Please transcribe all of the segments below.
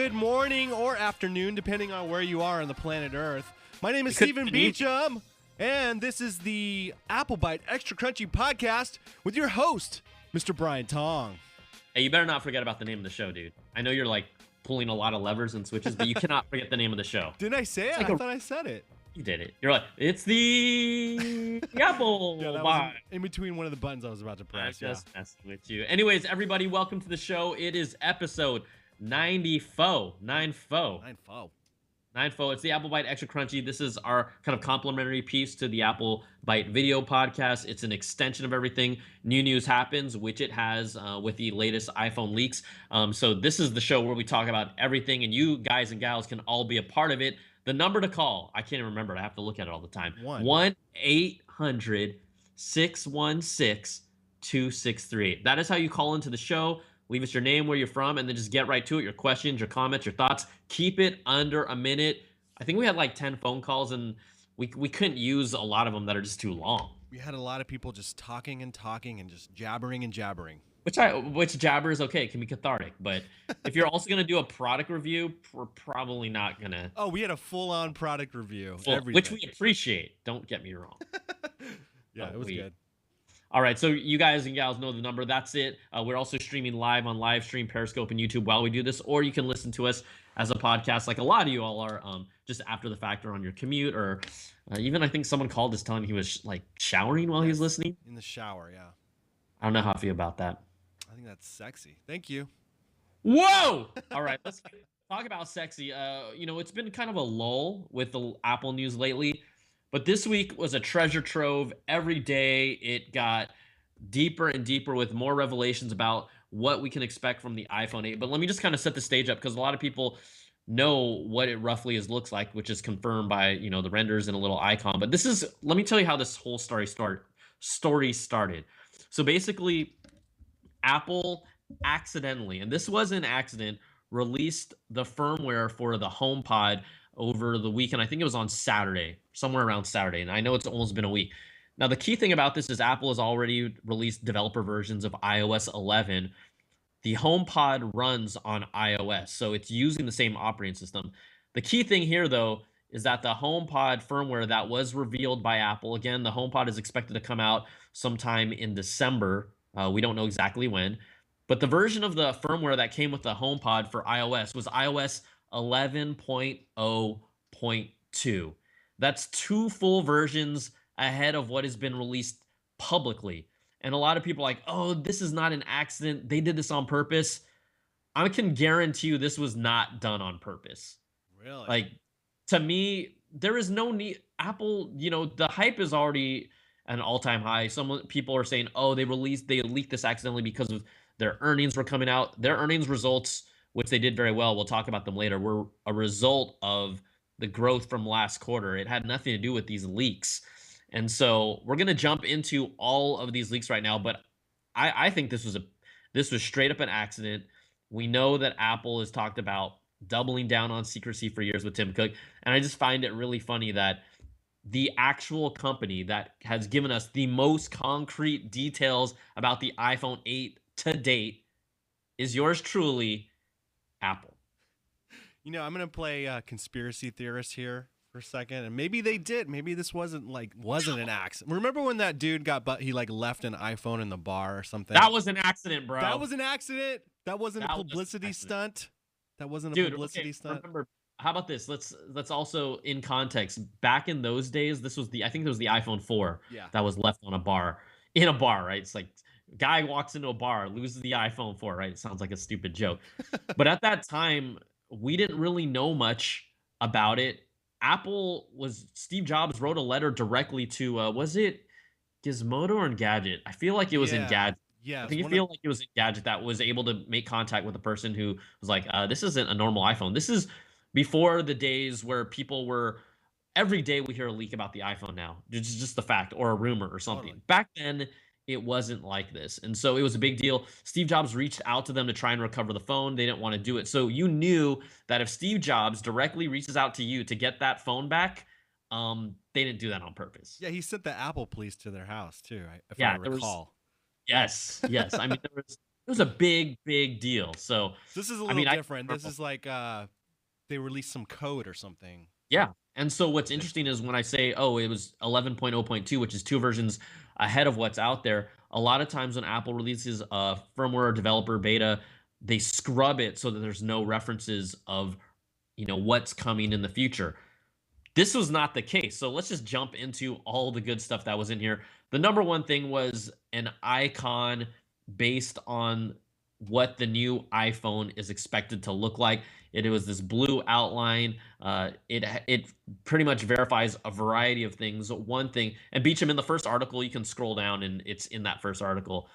good morning or afternoon, depending on where you are on the planet Earth. My name is Stephen Beecham, and this is the Apple Bite Extra Crunchy podcast with your host, Mr. Brian Tong. Hey, you better not forget about the name of the show, dude. I know you're like pulling a lot of levers and switches, but you cannot forget the name of the show. Didn't I say it? Like I thought I said it. You did it. You're like, it's the Apple That Bite. was in between one of the buttons I was about to I'm press. just messing with you. Anyways, everybody, welcome to the show. It is episode 94. 94. 94. It's the Apple Bite Extra Crunchy. This is our kind of complimentary piece to the Apple Bite video podcast. It's an extension of everything. New news happens, which it has with the latest iPhone leaks. So this is the show where we talk about everything, and you guys and gals can all be a part of it. The number to call, I can't even remember it. I have to look at it all the time. 1-800-616-2638. That is how you call into the show. Leave us your name, where you're from, and then just get right to it. Your questions, your comments, your thoughts. Keep it under a minute. I think we had like 10 phone calls, and we couldn't use a lot of them that are just too long. We had a lot of people just talking and just jabbering and jabbering. Which jabber is okay. It can be cathartic. But if you're also going to do a product review, we're probably not going to. Oh, we had a full-on product review. Which we appreciate. Don't get me wrong. Yeah, it was good. All right, so you guys and gals know the number. That's it. We're also streaming live on Livestream, Periscope, and YouTube while we do this, or you can listen to us as a podcast like a lot of you all are, just after the fact or on your commute, or even I think someone called us telling he was like showering while he was listening. In the shower, yeah. I don't know how I feel about that. I think that's sexy. Thank you. Whoa! All right, let's talk about sexy. It's been kind of a lull with the Apple news lately. But this week was a treasure trove. Every day it got deeper and deeper with more revelations about what we can expect from the iPhone 8. But let me just kind of set the stage up, because a lot of people know what it roughly looks like, which is confirmed by, the renders and a little icon. But let me tell you how this whole story started. So basically, Apple accidentally, and this was an accident, released the firmware for the HomePod over the weekend. I think it was on Saturday, somewhere around Saturday. And I know it's almost been a week. Now, the key thing about this is Apple has already released developer versions of iOS 11. The HomePod runs on iOS, so it's using the same operating system. The key thing here, though, is that the HomePod firmware that was revealed by Apple, again, the HomePod is expected to come out sometime in December. We don't know exactly when. But the version of the firmware that came with the HomePod for iOS was iOS 11.0.2. That's 2 full versions ahead of what has been released publicly. And a lot of people are like, oh, this is not an accident. They did this on purpose. I can guarantee you this was not done on purpose. Really? Like, to me, there is no need. Apple, the hype is already an all-time high. Some people are saying, oh, they leaked this accidentally because of their earnings were coming out. Their earnings results, which they did very well, we'll talk about them later, were a result of the growth from last quarter. It had nothing to do with these leaks. And so we're going to jump into all of these leaks right now, but I think this was straight up an accident. We know that Apple has talked about doubling down on secrecy for years with Tim Cook, and I just find it really funny that the actual company that has given us the most concrete details about the iPhone 8 to date is yours truly, Apple. I'm going to play conspiracy theorist here for a second, and maybe they did. Maybe this wasn't an accident. Remember when that dude he left an iPhone in the bar or something? That was an accident, bro. That was an accident. That wasn't a publicity stunt. That wasn't a publicity stunt. Remember, how about this? Let's also, in context, back in those days, I think it was the iPhone 4 that was left on in a bar, right? It's like guy walks into a bar, loses the iPhone 4, right? It sounds like a stupid joke. But at that time, we didn't really know much about it. Steve Jobs wrote a letter directly to, was it Gizmodo or Engadget? I feel like it was Engadget. Yeah. I think like it was Engadget that was able to make contact with a person who was like, this isn't a normal iPhone. This is before the days where people were, every day we hear a leak about the iPhone now. It's just the fact, or a rumor or something. Totally. Back then, it wasn't like this. And so it was a big deal. Steve Jobs reached out to them to try and recover the phone. They didn't want to do it. So you knew that if Steve Jobs directly reaches out to you to get that phone back, they didn't do that on purpose. Yeah, he sent the Apple police to their house too, if I recall. Yes. I mean, It was a big deal. So, This is a I little mean, different. This is like they released some code or something. yeah. And so what's Big interesting stuff. is when I say, oh, it was 11.0.2, which is two versions ahead of what's out there, a lot of times when Apple releases a firmware developer beta, they scrub it so that there's no references of, what's coming in the future. This was not the case. So let's just jump into all the good stuff that was in here. The number one thing was an icon based on what the new iPhone is expected to look like. It was this blue outline. It pretty much verifies a variety of things. One thing, and Beecham, in the first article, you can scroll down and it's in that first article.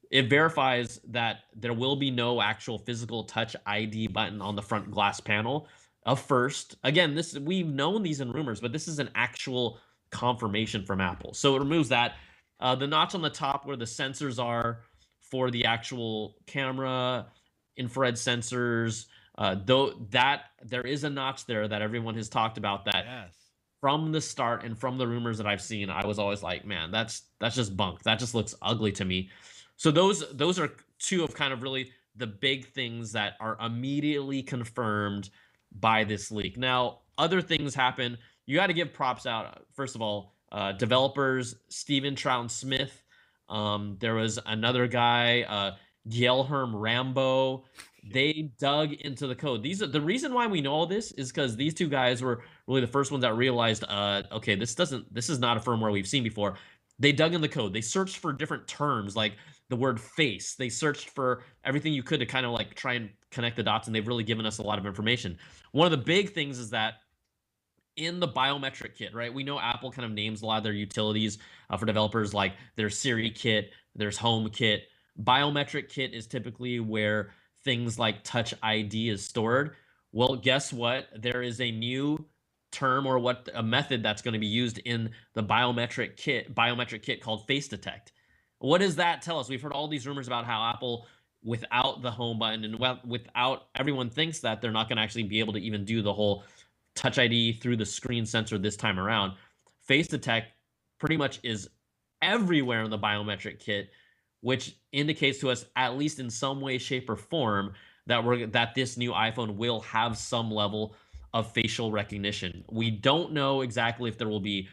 It verifies that there will be no actual physical Touch ID button on the front glass panel. First, again, this we've known these in rumors, but this is an actual confirmation from Apple. So it removes that. The notch on the top where the sensors are for the actual camera, infrared sensors, though that there is a notch there that everyone has talked about that Yes. from the start and from the rumors that I've seen, I was always like, man, that's just bunk. That just looks ugly to me. So those are two of kind of really the big things that are immediately confirmed by this leak. Now, other things happen. You got to give props out. First of all, developers Steven Troughton-Smith. There was another guy, Guilherme Rambo. They dug into the code. These are the reason why we know all this is because these two guys were really the first ones that realized, okay, this is not a firmware we've seen before. They dug in the code. They searched for different terms like the word face. They searched for everything you could to kind of like try and connect the dots, and they've really given us a lot of information. One of the big things is that in the biometric kit, right? We know Apple kind of names a lot of their utilities for developers, like there's Siri kit, there's Home kit. Biometric kit is typically where things like Touch ID is stored. Well, guess what? There is a new term or what a method that's going to be used in the biometric kit called Face Detect. What does that tell us? We've heard all these rumors about how Apple, without the home button and without everyone thinks that they're not going to actually be able to even do the whole Touch ID through the screen sensor this time around. Face Detect pretty much is everywhere in the biometric kit, which indicates to us, at least in some way, shape, or form, that this new iPhone will have some level of facial recognition. We don't know exactly if there will be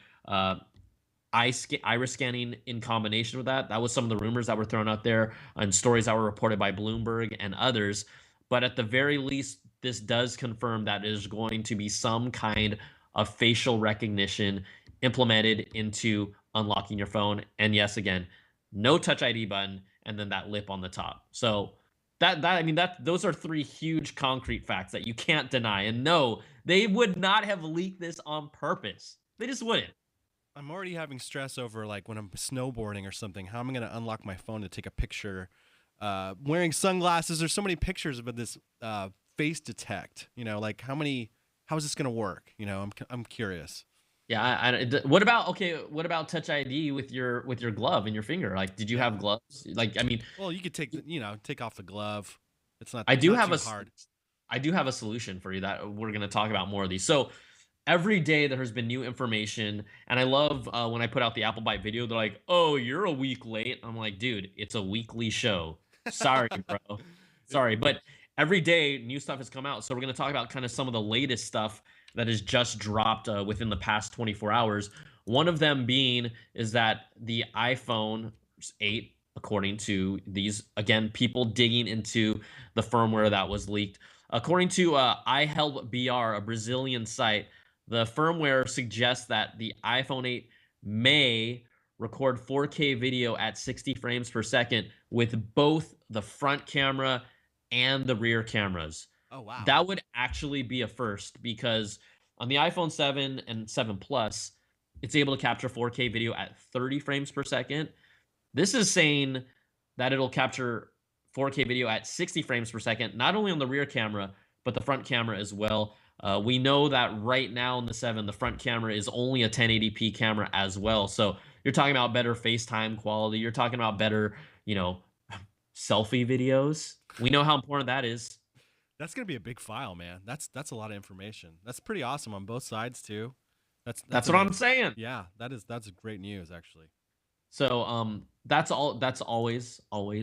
iris scanning in combination with that. That was some of the rumors that were thrown out there and stories that were reported by Bloomberg and others. But at the very least, this does confirm that it is going to be some kind of facial recognition implemented into unlocking your phone. And yes, again, no Touch ID button, and then that lip on the top. So those are three huge concrete facts that you can't deny. And no, they would not have leaked this on purpose. They just wouldn't. I'm already having stress over like when I'm snowboarding or something, how am I going to unlock my phone to take a picture wearing sunglasses. There's so many pictures of this face detect, like how is this going to work? I'm curious. Yeah, what about Touch ID with your glove and your finger? Like, did you have gloves? Like, I mean, well, you could take off the glove. It's not. I do not have too hard. I do have a solution for you that we're going to talk about more of these. So every day there has been new information, and I love when I put out the Apple Byte video. They're like, "Oh, you're a week late." I'm like, "Dude, it's a weekly show. Sorry, bro. Sorry." But every day new stuff has come out, so we're going to talk about kind of some of the latest stuff that has just dropped within the past 24 hours. One of them being is that the iPhone 8, according to these, again, people digging into the firmware that was leaked. According to iHelpBR, a Brazilian site, the firmware suggests that the iPhone 8 may record 4K video at 60 frames per second with both the front camera and the rear cameras. Oh, wow. That would actually be a first because on the iPhone 7 and 7 Plus, it's able to capture 4K video at 30 frames per second. This is saying that it'll capture 4K video at 60 frames per second, not only on the rear camera, but the front camera as well. We know that right now in the 7, the front camera is only a 1080p camera as well. So you're talking about better FaceTime quality. You're talking about better, selfie videos. We know how important that is. That's going to be a big file, man. That's a lot of information. That's pretty awesome on both sides too. That's what I'm saying. Yeah, that's great news actually. So that's all. That's always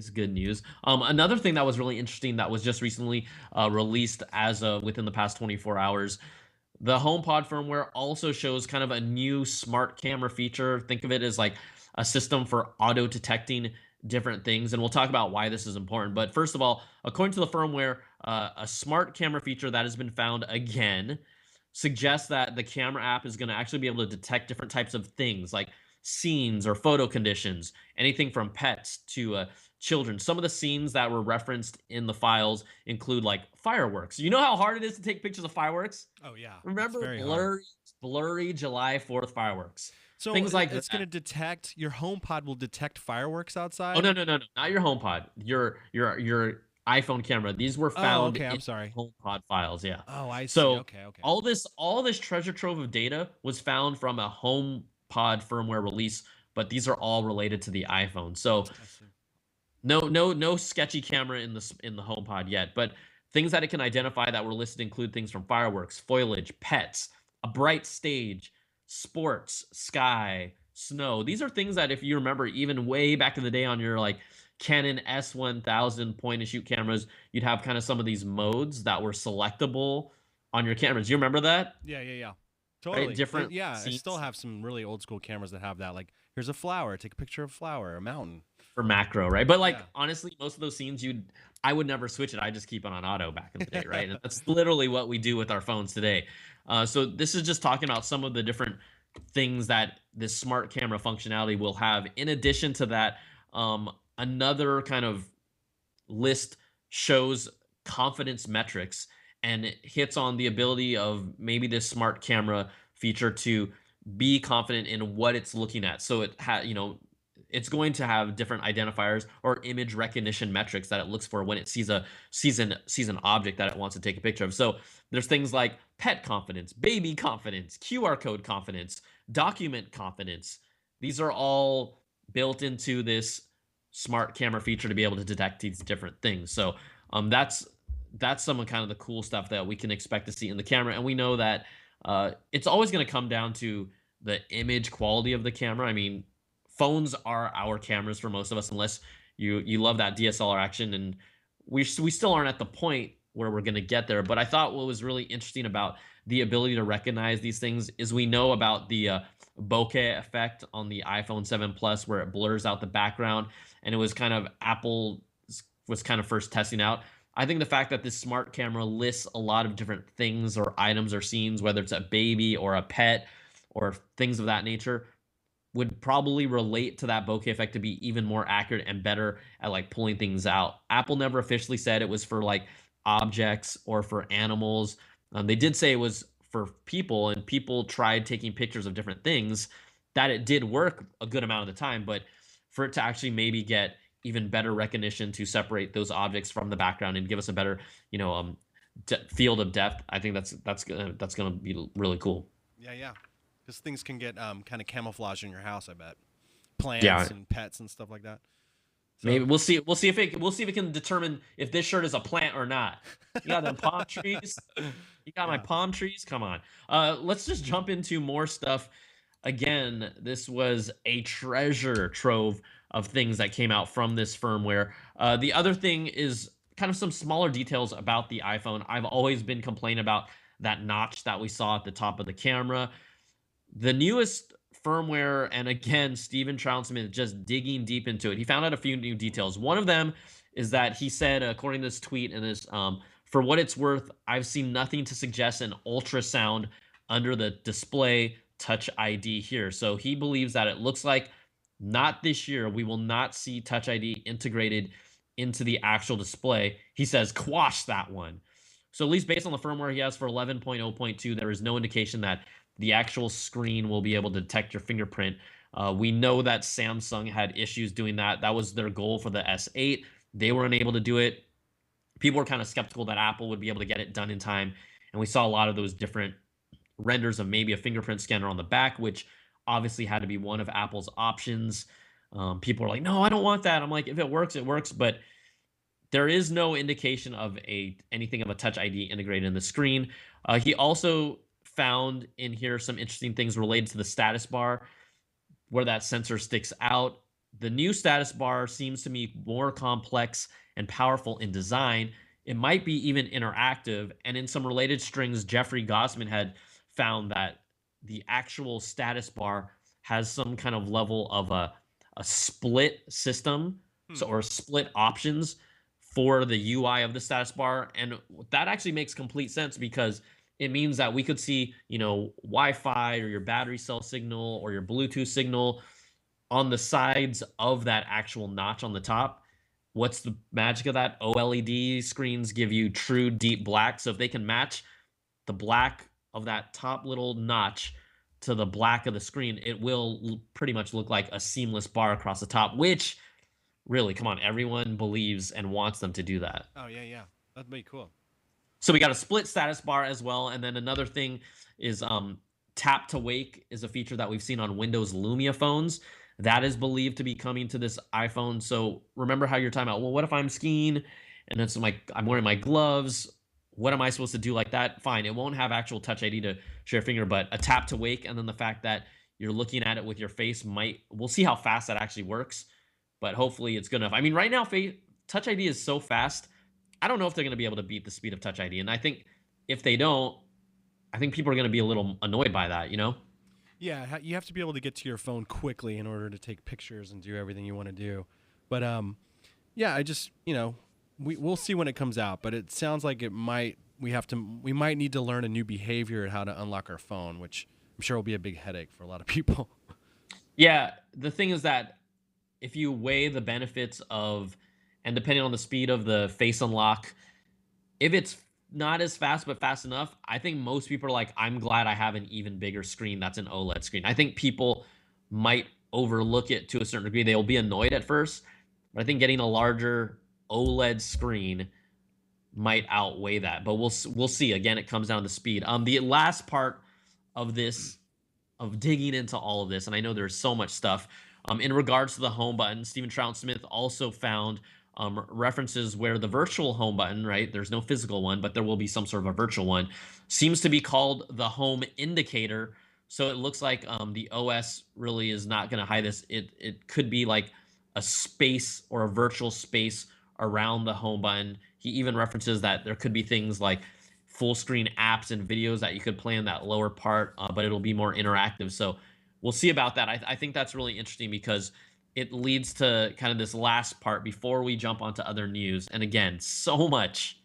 good news. Another thing that was really interesting that was just recently released as of within the past 24 hours. The HomePod firmware also shows kind of a new smart camera feature. Think of it as like a system for auto detecting different things, and we'll talk about why this is important. But first of all, according to the firmware, a smart camera feature that has been found again suggests that the camera app is going to actually be able to detect different types of things like scenes or photo conditions, anything from pets to children. Some of the scenes that were referenced in the files include like fireworks. You know how hard it is to take pictures of fireworks? Oh yeah, it's Remember very hard. blurry July 4th fireworks? So Things like it's going to that. detect your HomePod will detect fireworks Oh outside. no, not your HomePod. Your iPhone camera. These were Oh, found okay. I'm in sorry. HomePod files. Yeah. Oh, I see. So Okay, okay. all this treasure trove of data was found from a HomePod firmware release, but these are all related to the iPhone. So I see. no sketchy camera in the HomePod yet, but things that it can identify that were listed include things from fireworks, foliage, pets, a bright stage, sports, sky, snow. These are things that if you remember even way back in the day on your like Canon S1000 point and shoot cameras, you'd have kind of some of these modes that were selectable on your cameras. You remember that? Yeah, yeah, yeah. Right? Totally. Different Yeah, I still scenes. have some really old school cameras that have that. Like, here's a flower. Take a picture of a flower, a mountain. For macro, right? But like Yeah. honestly, most of those scenes I would never switch it. I just keep it on auto back in the day, right? And that's literally what we do with our phones today. So this is just talking about some of the different things that this smart camera functionality will have. In addition to that, another kind of list shows confidence metrics and it hits on the ability of maybe this smart camera feature to be confident in what it's looking at. So it's going to have different identifiers or image recognition metrics that it looks for when it sees an object that it wants to take a picture of. So there's things like pet confidence, baby confidence, QR code confidence, document confidence. These are all built into this smart camera feature to be able to detect these different things. So that's some of kind of the cool stuff that we can expect to see in the camera. And we know that it's always going to come down to the image quality of the camera. I mean, phones are our cameras for most of us, unless you love that DSLR action, and we still aren't at the point where we're going to get there. But I thought what was really interesting about the ability to recognize these things is we know about the bokeh effect on the iPhone 7 Plus, where it blurs out the background, and it was kind of Apple was kind of first testing out. I think the fact that this smart camera lists a lot of different things or items or scenes, whether it's a baby or a pet or things of that nature, would probably relate to that bokeh effect to be even more accurate and better at like pulling things out. Apple never officially said it was for like objects or for animals. They did say it was for people, and people tried taking pictures of different things. That it did work a good amount of the time, but for it to actually maybe get even better recognition to separate those objects from the background and give us a better, field of depth, I think that's gonna be really cool. Yeah, yeah. Because things can get kind of camouflage in your house, I bet. Yeah, Plants and pets and stuff like that. maybe So, we'll see if it can determine if this shirt is a plant or not. You got them palm trees. You got my yeah. palm trees. Come on. Let's just jump into more stuff. Again, this was a treasure trove of things that came out from this firmware. The other thing is kind of some smaller details about the iPhone. I've always been complaining about that notch that we saw at the top of the camera. The newest firmware, and again, Steven Trounsman just digging deep into it. He found out a few new details. One of them is that he said, according to this tweet and this, for what it's worth, I've seen nothing to suggest an ultrasound under the display Touch ID here. So he believes that it looks like not this year. We will not see Touch ID integrated into the actual display. He says, quash that one. So at least based on the firmware he has for 11.0.2, there is no indication that the actual screen will be able to detect your fingerprint. We know that Samsung had issues doing that. That was their goal for the S8. They were unable to do it. People were kind of skeptical that Apple would be able to get it done in time. And we saw a lot of those different renders of maybe a fingerprint scanner on the back, which obviously had to be one of Apple's options. People are like, no, I don't want that. I'm like, if it works, it works. But there is no indication of anything of a Touch ID integrated in the screen. He also found in here some interesting things related to the status bar. where that sensor sticks out. The new status bar seems to be more complex and powerful in design. It might be even interactive. And in some related strings, Jeffrey Gossman had found that the actual status bar has some kind of level of a split system, so or split options for the UI of the status bar. And that actually makes complete sense because it means that we could see, Wi-Fi or your battery cell signal or your Bluetooth signal on the sides of that actual notch on the top. What's the magic of that? OLED screens give you true deep black. So if they can match the black of that top little notch to the black of the screen, it will pretty much look like a seamless bar across the top, which really, come on, everyone believes and wants them to do that. Oh, yeah. That'd be cool. So we got a split status bar as well. And then another thing is tap to wake is a feature that we've seen on Windows Lumia phones. That is believed to be coming to this iPhone. So remember how you're talking about, well, what if I'm skiing and it's like I'm wearing my gloves? What am I supposed to do like that? Fine, it won't have actual Touch ID to share finger, but a tap to wake, and then the fact that you're looking at it with your face we'll see how fast that actually works, but hopefully it's good enough. I mean, right now, Touch ID is so fast. I don't know if they're going to be able to beat the speed of Touch ID, and I think if they don't, I think people are going to be a little annoyed by that, Yeah, you have to be able to get to your phone quickly in order to take pictures and do everything you want to do. But yeah, I just we'll see when it comes out. But it sounds like we might need to learn a new behavior how to unlock our phone, which I'm sure will be a big headache for a lot of people. Yeah, the thing is that if you weigh the benefits of, and depending on the speed of the face unlock, if it's not as fast but fast enough, I think most people are like, I'm glad I have an even bigger screen that's an OLED screen. I think people might overlook it to a certain degree. They'll be annoyed at first, but I think getting a larger OLED screen might outweigh that. But we'll see. Again, it comes down to speed. The last part of this, of digging into all of this, and I know there's so much stuff, in regards to the home button, Steven Trout-Smith also found references where the virtual home button, right? There's no physical one, but there will be some sort of a virtual one, seems to be called the home indicator. So it looks like the OS really is not going to hide this. It could be like a space or a virtual space around the home button. He even references that there could be things like full screen apps and videos that you could play in that lower part, but it'll be more interactive. So we'll see about that. I think that's really interesting because it leads to kind of this last part before we jump onto other news. And again, so much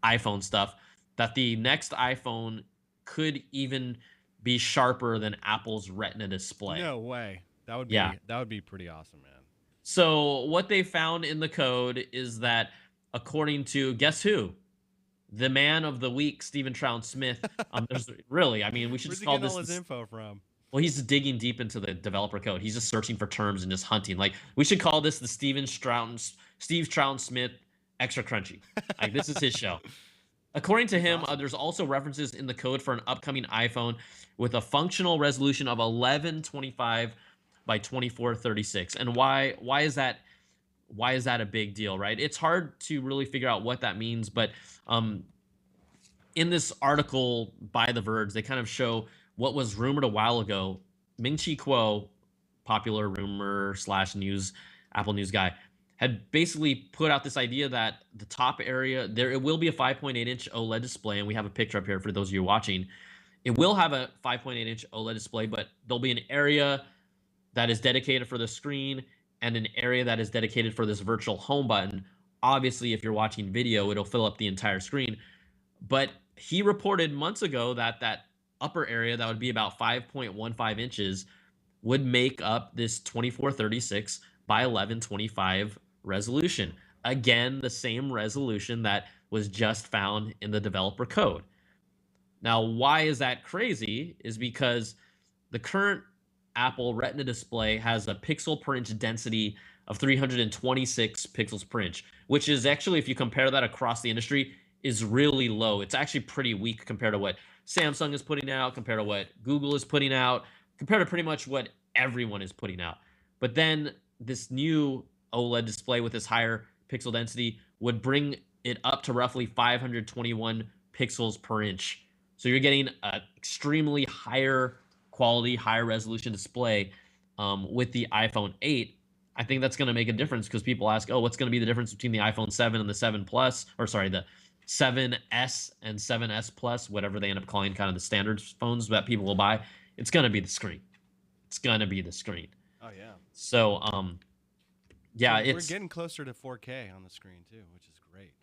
iPhone stuff that the next iPhone could even be sharper than Apple's Retina display. No way. That would be pretty awesome, man. So what they found in the code is that according to, guess who? The man of the week, Steven Trout-Smith. There's really, I mean, we should Where's just call he getting this all his info from? Well, he's digging deep into the developer code. He's just searching for terms and just hunting. Like, we should call this the Steve Trout-Smith Extra Crunchy. Like, this is his show. According to him, there's also references in the code for an upcoming iPhone with a functional resolution of 1125 by 2436. And why is that? Why is that a big deal, right? It's hard to really figure out what that means, but in this article by The Verge, they kind of show what was rumored a while ago. Ming-Chi Kuo, popular rumor / news, Apple News guy, had basically put out this idea that the top area, it will be a 5.8-inch OLED display, and we have a picture up here for those of you watching. It will have a 5.8-inch OLED display, but there'll be an area that is dedicated for the screen and an area that is dedicated for this virtual home button. Obviously, if you're watching video, it'll fill up the entire screen. But he reported months ago that that upper area that would be about 5.15 inches would make up this 2436 by 1125 resolution. Again, the same resolution that was just found in the developer code. Now, why is that crazy? Is because the current Apple Retina display has a pixel per inch density of 326 pixels per inch, which is actually, if you compare that across the industry, is really low. It's actually pretty weak compared to what Samsung is putting out, compared to what Google is putting out, compared to pretty much what everyone is putting out. But then this new OLED display with this higher pixel density would bring it up to roughly 521 pixels per inch. So you're getting an extremely higher quality, higher resolution display with the iPhone 8. I think that's going to make a difference because people ask, oh, what's going to be the difference between the iPhone 7 and the 7 Plus, or sorry, the 7S and 7S Plus, whatever they end up calling kind of the standard phones that people will buy. It's going to be the screen. It's going to be the screen. Oh yeah. So, yeah, So we're it's getting closer to 4K on the screen too, which is great.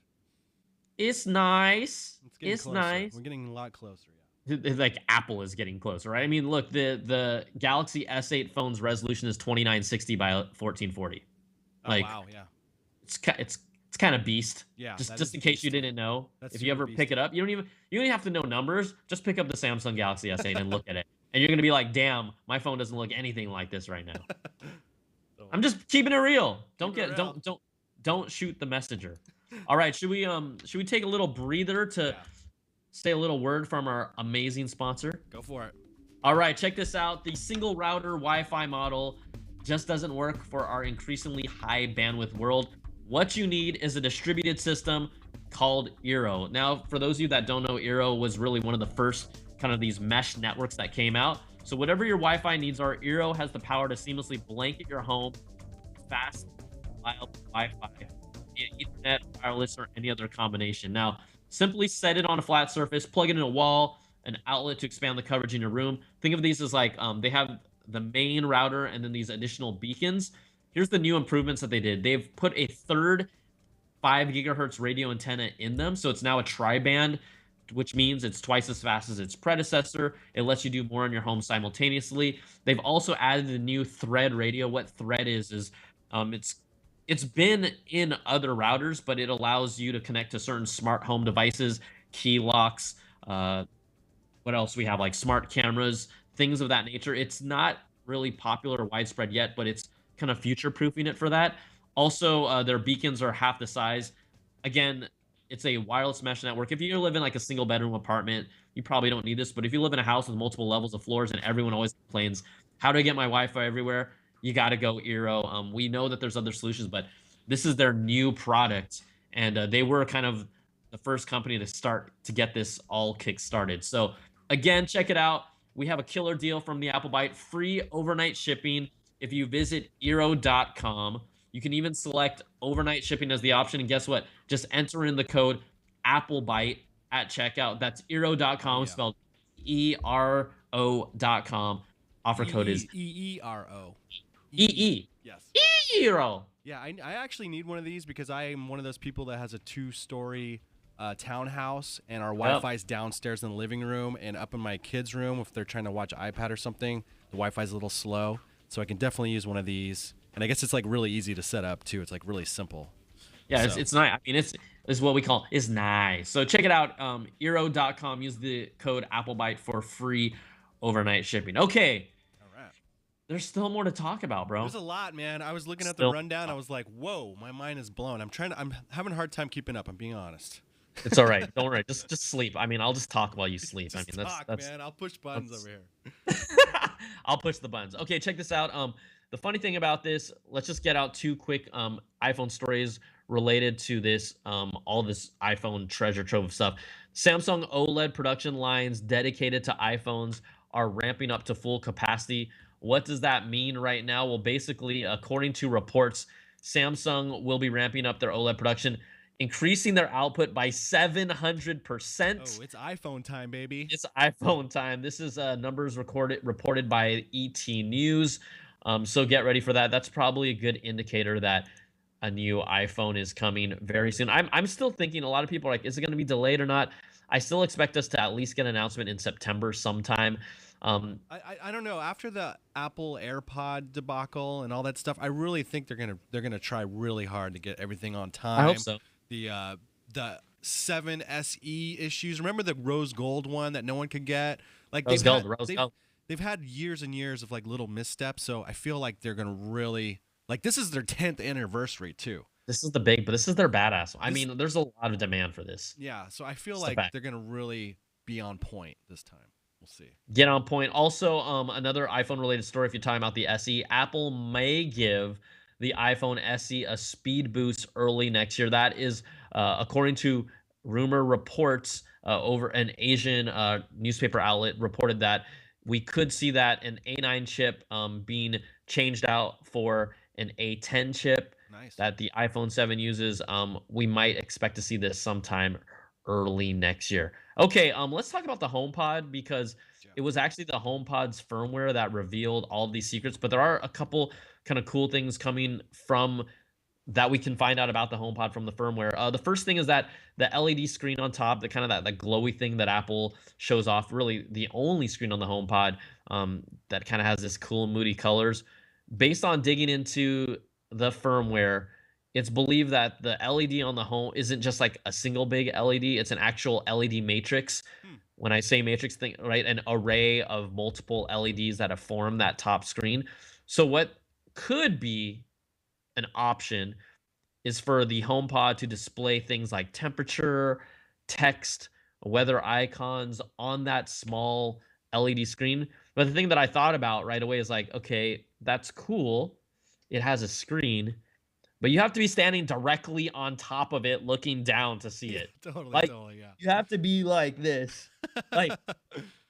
it's nice. It's getting It's closer. nice. We're getting a lot closer. Yeah. Like Apple is getting closer, right? I mean, look, the Galaxy S8 phone's resolution is 2960 by 1440. Oh Like wow. Yeah. it's kind of beast. Yeah. that Just is in case you beast. didn't know, That's if you super ever pick beasty. it up, you don't even have to know numbers. Just pick up the Samsung Galaxy S8 and look at it, and you're gonna be like, "Damn, my phone doesn't look anything like this right now." I'm just keeping it real. Don't Keep it get real. don't shoot the messenger. All right, should we take a little breather to Yeah. say a little word from our amazing sponsor? Go for it. All right, check this out. The single router Wi-Fi model just doesn't work for our increasingly high bandwidth world. What you need is a distributed system called Eero. Now, for those of you that don't know, Eero was really one of the first kind of these mesh networks that came out. So whatever your Wi-Fi needs are, Eero has the power to seamlessly blanket your home with fast, reliable Wi-Fi via Ethernet, wireless, or any other combination. Now, simply set it on a flat surface, plug it in a wall, an outlet to expand the coverage in your room. Think of these as like they have the main router and then these additional beacons. Here's the new improvements that they did. They've put a third 5 gigahertz radio antenna in them, so it's now a tri-band, which means it's twice as fast as its predecessor. It lets you do more in your home simultaneously. They've also added the new Thread radio. What Thread is it's been in other routers, but it allows you to connect to certain smart home devices, key locks, what else we have, like smart cameras, things of that nature. It's not really popular or widespread yet, but it's kind of future proofing it for that. Also, their beacons are half the size. Again, it's a wireless mesh network. If you live in like a single bedroom apartment, you probably don't need this. But if you live in a house with multiple levels of floors and everyone always complains, how do I get my Wi-Fi everywhere? You got to go Eero. We know that there's other solutions, but this is their new product, and they were kind of the first company to start to get this all kick-started. So again, check it out. We have a killer deal from the Apple Byte, free overnight shipping if you visit Eero.com. You can even select overnight shipping as the option. And guess what? Just enter in the code AppleByte at checkout. That's Eero.com, spelled ERO.com. Offer code is EERO. EE. Yes. Eero. Yeah, I actually need one of these because I am one of those people that has a 2-story townhouse, and our Wi-Fi is downstairs in the living room, and up in my kids' room, if they're trying to watch iPad or something, the Wi-Fi is a little slow. So I can definitely use one of these. And I guess it's like really easy to set up too. It's like really simple. Yeah, So- it's nice. I mean, it's what we call is nice. So check it out. Eero.com. Use the code AppleByte for free overnight shipping. Okay. All right. There's still more to talk about, bro. There's a lot, man. I was looking at Still- the rundown. I was like, whoa, my mind is blown. I'm having a hard time keeping up. I'm being honest. It's all right. Don't worry. Just sleep. I mean, I'll just talk while you sleep. Just I mean, talk, that's man. I'll push buttons that's- over here. I'll push the buttons. Okay, check this out. The funny thing about this, let's just get out 2 quick iPhone stories related to this, all this iPhone treasure trove of stuff. Samsung OLED production lines dedicated to iPhones are ramping up to full capacity. What does that mean right now? Well, basically, according to reports, Samsung will be ramping up their OLED production, increasing their output by 700%. Oh, it's iPhone time, baby. It's iPhone time. This is numbers reported by ET News. So get ready for that. That's probably a good indicator that a new iPhone is coming very soon. I'm still thinking, a lot of people are like, is it going to be delayed or not? I still expect us to at least get an announcement in September sometime. I don't know. After the Apple AirPod debacle and all that stuff, I really think they're gonna try really hard to get everything on time. I hope so. The 7 SE issues. Remember the rose gold one that no one could get? Like Rose gold. they've had years and years of like little missteps. So I feel like they're gonna really like this is their 10th anniversary too. This is the big, but this is their badass. I mean, there's a lot of demand for this. Yeah. So I feel It's the like fact. they're gonna really be on point this time. We'll see. Get on point. Also, another iPhone related story. If you're talking about the SE, Apple may give the iPhone SE a speed boost early next year. That is, according to rumor reports, over an Asian newspaper outlet reported that we could see that an A9 chip being changed out for an A10 chip Nice. that the iPhone 7 uses. We might expect to see this sometime early next year. Okay, let's talk about the HomePod because Yeah. it was actually the HomePod's firmware that revealed all of these secrets, but there are a couple kind of cool things coming from that we can find out about the HomePod from the firmware. The first thing is that the LED screen on top, the kind of that glowy thing that Apple shows off, really the only screen on the HomePod that kind of has this cool moody colors. Based on digging into the firmware, it's believed that the LED on the home isn't just like a single big LED; it's an actual LED matrix. Hmm. When I say matrix, think right, an array of multiple LEDs that have formed that top screen. So what could be an option is for the HomePod to display things like temperature, text, weather icons on that small LED screen. But the thing that I thought about right away is like, okay, that's cool. It has a screen, but you have to be standing directly on top of it looking down to see Yeah, it. totally, Like totally, yeah. you have to be like this, like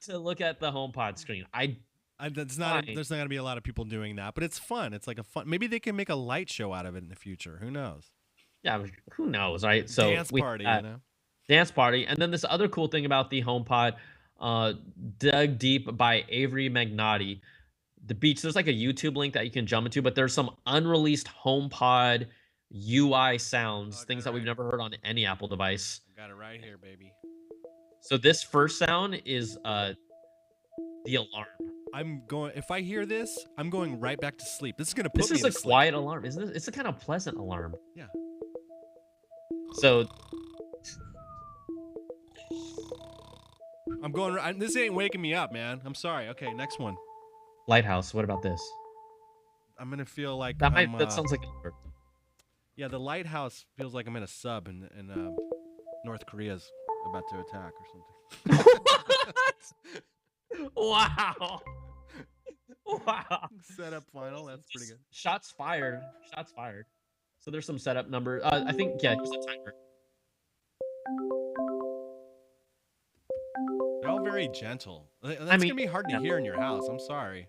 to look at the HomePod screen. That's Fine. there's not gonna be a lot of people doing that, but it's fun. It's like a fun. Maybe they can make a light show out of it in the future. Who knows? Yeah, who knows, right? So Dance party, you know. dance party. And then this other cool thing about the HomePod, uh, dug deep by Avery Magnati. The Beach. There's like a YouTube link that you can jump into, but there's some unreleased HomePod UI sounds, Oh, I got things it that we've right. never heard on any Apple device. I got it right here, baby. So this first sound is the alarm. I'm going. If I hear this, I'm going right back to sleep. This is gonna put This me is to a sleep. quiet alarm, isn't it? It's a kind of pleasant alarm. Yeah. So I'm going. This ain't waking me up, man. I'm sorry. Okay, next one. Lighthouse. What about this? I'm gonna feel like That sounds like yeah, the lighthouse feels like I'm in a sub and North Korea's about to attack or something. Wow. Wow. Setup final. That's pretty good. Shots fired. Shots fired. So there's some setup number. I think yeah, here's the timer. They're all very gentle. That's mean, gonna be hard to yeah. hear in your house. I'm sorry.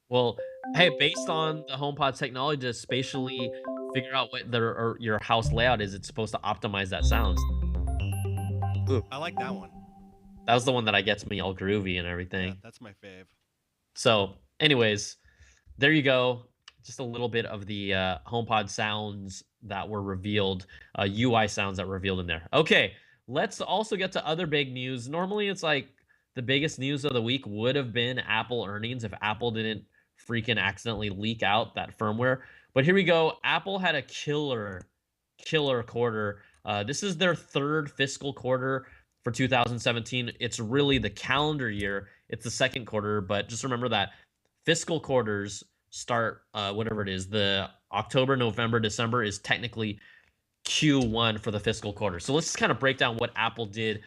Well, hey, based on the HomePod's technology to spatially figure out what your house layout is, it's supposed to optimize that sound. Ooh, I like that one. that was the one that gets me all groovy and Yeah, everything. that's my fave. So, anyways, there you go. Just a little bit of the HomePod sounds that were revealed, UI sounds that were revealed in there. Okay, let's also get to other big news. Normally, it's like the biggest news of the week would have been Apple earnings if Apple didn't freaking accidentally leak out that firmware. But here we go. Apple had a killer quarter. This is their third fiscal quarter for 2017. It's really the calendar year. It's the second quarter, but just remember that fiscal quarters start whatever it is. The October, November, December is technically Q1 for the fiscal quarter. So let's just kind of break down what Apple did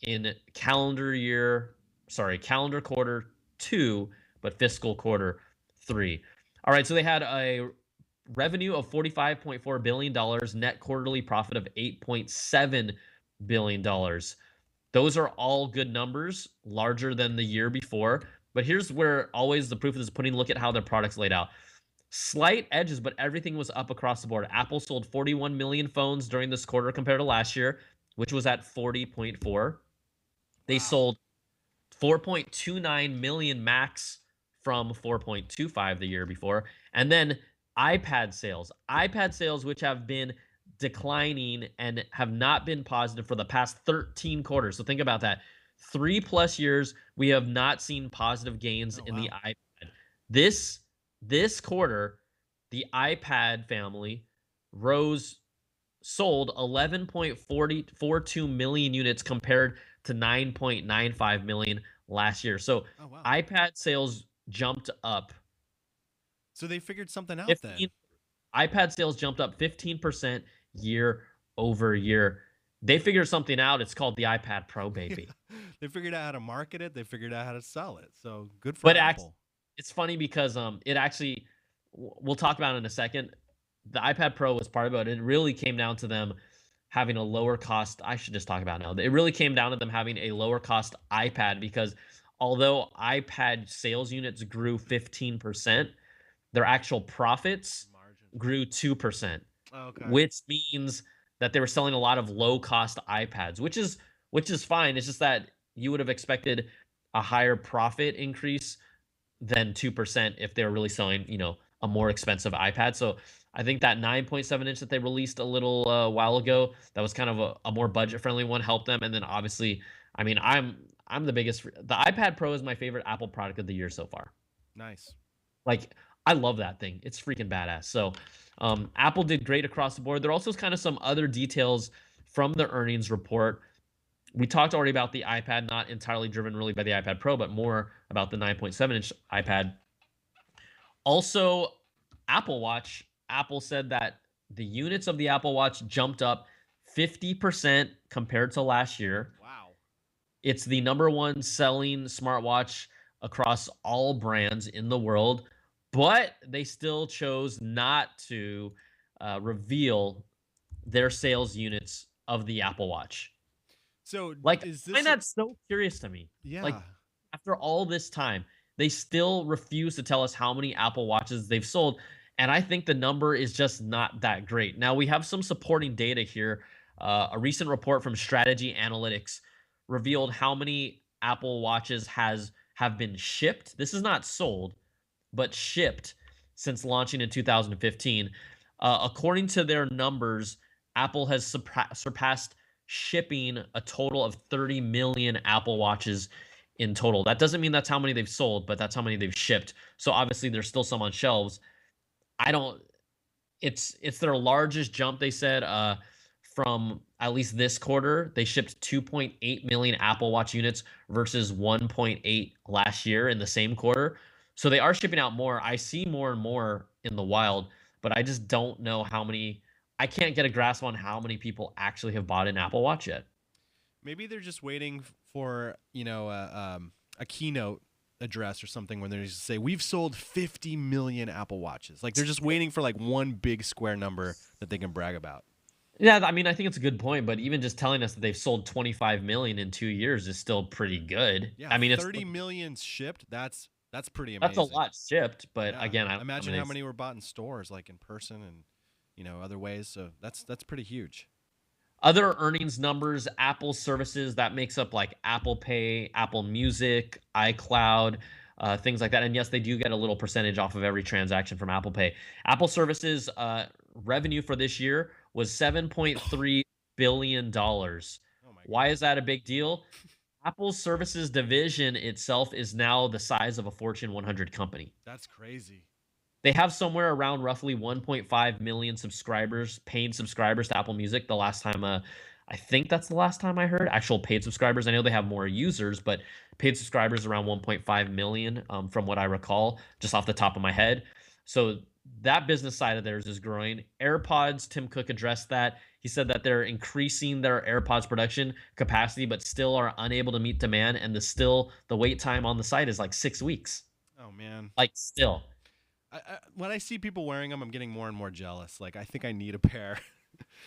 in calendar quarter 2, but fiscal quarter 3. All right, so they had a revenue of $45.4 billion, net quarterly profit of $8.7 billion. Those are all good numbers, larger than the year before. But here's where always the proof is putting. Look at how their products laid out. Slight edges, but everything was up across the board. Apple sold 41 million phones during this quarter compared to last year, which was at 40.4. They sold 4.29 million Macs from 4.25 the year before. And then iPad sales, which have been declining and have not been positive for the past 13 quarters. So think about that. 3+ years, we have not seen positive gains in the iPad. This quarter, the iPad family sold 11.42 million units compared to 9.95 million last year. So iPad sales jumped up. So they figured something out 15, then. iPad sales jumped up 15% year over year. They figured something out. It's called the iPad Pro, baby. They figured out how to market it. They figured out how to sell it. So good for Apple. It's funny because it actually, we'll talk about it in a second. The iPad Pro was part of it. It really came down to them having a lower cost. I should just talk about it now. It really came down to them having a lower cost iPad because although iPad sales units grew 15%, their actual profits Margin. grew 2%, Okay. which means that they were selling a lot of low-cost iPads, which is fine. It's just that you would have expected a higher profit increase than 2% if they were really selling, a more expensive iPad. So I think that 9.7 inch that they released a little while ago, that was kind of a more budget-friendly one, helped them. And then obviously, I mean, I'm the biggest. The iPad Pro is my favorite Apple product of the year so far. Nice. Like, I love that thing. It's freaking badass. So, Apple did great across the board. There are also kind of some other details from the earnings report. We talked already about the iPad, not entirely driven really by the iPad Pro, but more about the 9.7-inch iPad. Also, Apple Watch. Apple said that the units of the Apple Watch jumped up 50% compared to last year. Wow. It's the number one selling smartwatch across all brands in the world, but they still chose not to reveal their sales units of the Apple Watch. So Like, is I this? find that so curious to me. Like, Yeah. after all this time, they still refuse to tell us how many Apple Watches they've sold. And I think the number is just not that great. Now, we have some supporting data here. A recent report from Strategy Analytics revealed how many Apple Watches have been shipped. This is not sold, but shipped since launching in 2015. According to their numbers, Apple has surpassed shipping a total of 30 million Apple Watches in total. That doesn't mean that's how many they've sold, but that's how many they've shipped. So obviously there's still some on shelves. I don't it's their largest jump, they said, from at least this quarter. They shipped 2.8 million Apple Watch units versus 1.8 last year in the same quarter. So they are shipping out more. I see more and more in the wild, but I just don't know how many. I can't get a grasp on how many people actually have bought an Apple Watch yet. Maybe they're just waiting for a keynote address or something when they just say we've sold 50 million Apple Watches. Like they're just waiting for like one big square number that they can brag about. Yeah, I mean, I think it's a good point, but even just telling us that they've sold 25 million in 2 years is still pretty good. Yeah, I mean, it's 30 million shipped. That's pretty that's a amazing. lot shipped, but Yeah. again, I Imagine mean, how many were bought in stores, like in person and other ways. So that's pretty huge. other earnings numbers, Apple services that makes up like Apple Pay, Apple Music, iCloud, things like that. And yes, they do get a little percentage off of every transaction from Apple Pay. Apple services revenue for this year was $7.3 billion. Oh my Why god. is that a big deal? Apple's services division itself is now the size of a Fortune 100 company. That's crazy. They have somewhere around roughly 1.5 million subscribers, paid subscribers to Apple Music. The last time, I think that's the last time I heard actual paid subscribers. I know they have more users, but paid subscribers around 1.5 million, from what I recall, just off the top of my head. So that business side of theirs is growing. AirPods, Tim Cook addressed that. He said that they're increasing their AirPods production capacity, but still are unable to meet demand. And the wait time on the site is like 6 weeks. Oh man. Like, still. When I see people wearing them, I'm getting more and more jealous. Like I think I need a pair.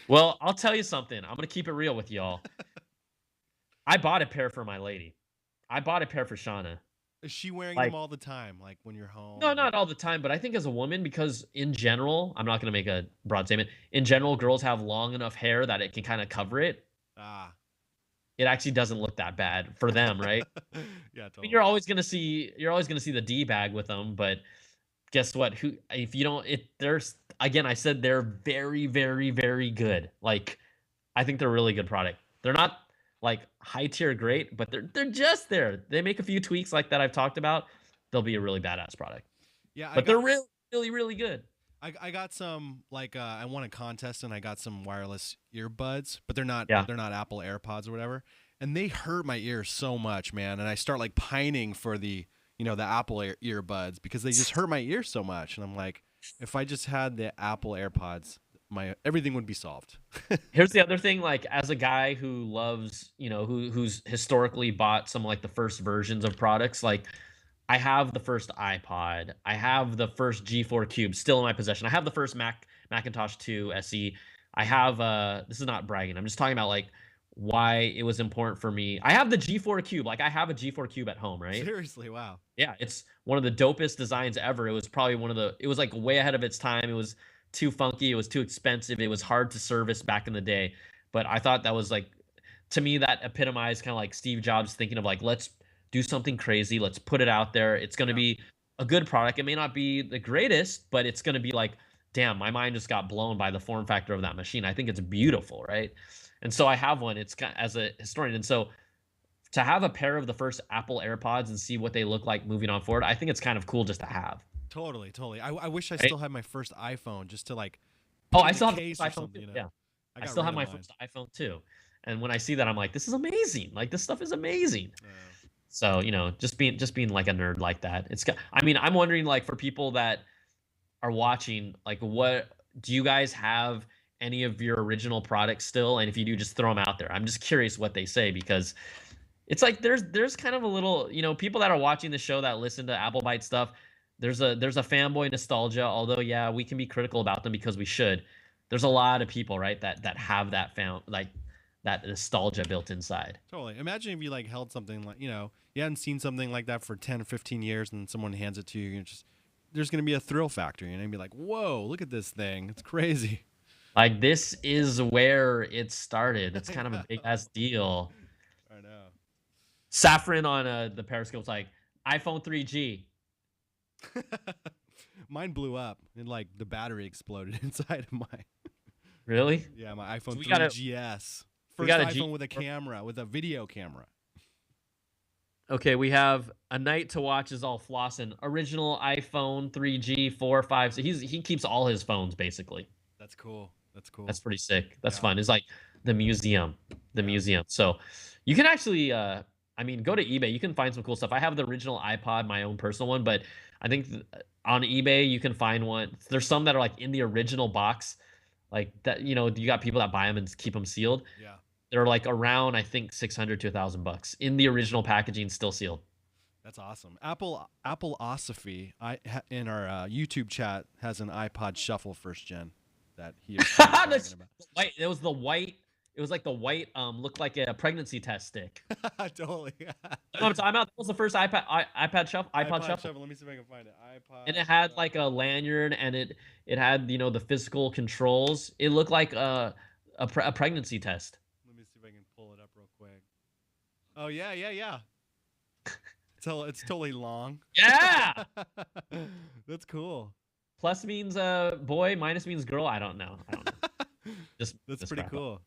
Well, I'll tell you something. I'm gonna keep it real with y'all. I bought a pair for my lady. I bought a pair for Shauna. Is she wearing Like, them all the time? Like when you're home? no, not all the time, but I think as a woman, because in general, I'm not gonna make a broad statement. In general, girls have long enough hair that it can kind of cover it. Ah. It actually doesn't look that bad for them, right? Yeah, I totally. mean, you're always gonna see the D bag with them, but guess what? Who if you don't it there's again, I said they're very, very, very good. Like, I think they're a really good product. They're not like high tier great, but they're just there. They make a few tweaks like that I've talked about. They'll be a really badass product. Yeah, But they're really, really, really good. I got some like I won a contest and I got some wireless earbuds, but Yeah. they're not Apple AirPods or whatever, and they hurt my ears so much, man. And I start like pining for the the Apple earbuds because they just hurt my ears so much. And I'm like, if I just had the Apple AirPods, my everything would be solved. Here's the other thing, like as a guy who loves, who's historically bought some like the first versions of products, like I have the first iPod, I have the first G4 Cube still in my possession. I have the first Macintosh 2 SE. I have this is not bragging. I'm just talking about like why it was important for me. I have the G4 Cube. Like I have a G4 Cube at home, right? Seriously, wow. Yeah, it's one of the dopest designs ever. It was probably it was like way ahead of its time. It was too funky, it was too expensive, it was hard to service back in the day. But I thought that was like, to me, that epitomized kind of like Steve Jobs thinking of like, let's do something crazy, let's put it out there. It's going to be a good product. It may not be the greatest, but it's going to be like, damn, my mind just got blown by the form factor of that machine. I think it's beautiful, right? And so I have one. It's as a historian, and so to have a pair of the first Apple AirPods and see what they look like moving on forward, I think it's kind of cool just to have. Totally, totally. I wish I Right? still had my first iPhone just to like Oh, put in I the still have case my or iPhone something, too. you know. Yeah, I I got still rid have of my mine. first iPhone too. And when I see that, I'm like, this is amazing. Like this stuff is amazing. Uh, So just being like a nerd like that. I mean, I'm wondering like for people that are watching, like what do you guys have any of your original products still? And if you do, just throw them out there. I'm just curious what they say because it's like there's kind of a little, people that are watching the show that listen to Applebite stuff, there's a fanboy nostalgia, although yeah, we can be critical about them because we should. There's a lot of people, right, that have that like that nostalgia built inside. totally. Imagine if you like held something like, you hadn't seen something like that for 10 or 15 years and someone hands it to you, and just there's going to be a thrill factor, and you'd be like, "Whoa, look at this thing. It's crazy." Like this is where it started. It's I kind of a big know. ass deal. I know. Saffron on the Periscope's like iPhone 3G. Mine blew up and like the battery exploded inside of mine. Really? Yeah, my iPhone we got a 3GS. we First got a iPhone G. with a camera, with a video camera. Okay, we have a night to watch is all flossing. Original iPhone 3G, 4, 5. So he keeps all his phones basically. That's cool. That's cool. That's pretty sick. That's Yeah. fun. It's like the museum, Yeah. So you can actually, I mean, go to eBay. You can find some cool stuff. I have the original iPod, my own personal one, but I think on eBay you can find one. There's some that are like in the original box, like that. You got people that buy them and keep them sealed. Yeah. They're like around, I think, 600 to $1,000 in the original packaging, still sealed. That's awesome. Appleosophy in our YouTube chat has an iPod Shuffle first gen that he is talking That's about. white. It was the white. It was like the white, looked like a pregnancy test stick. Totally. I'm talking about. That was the first iPod Shuffle. Let me see if I can find it. iPod. And it had like a lanyard, and it had the physical controls. It looked like a pregnancy test. Let me see if I can pull it up real quick. Oh yeah. It's totally long. Yeah. That's cool. Plus means boy, minus means girl. I don't know. Just That's pretty crap. cool.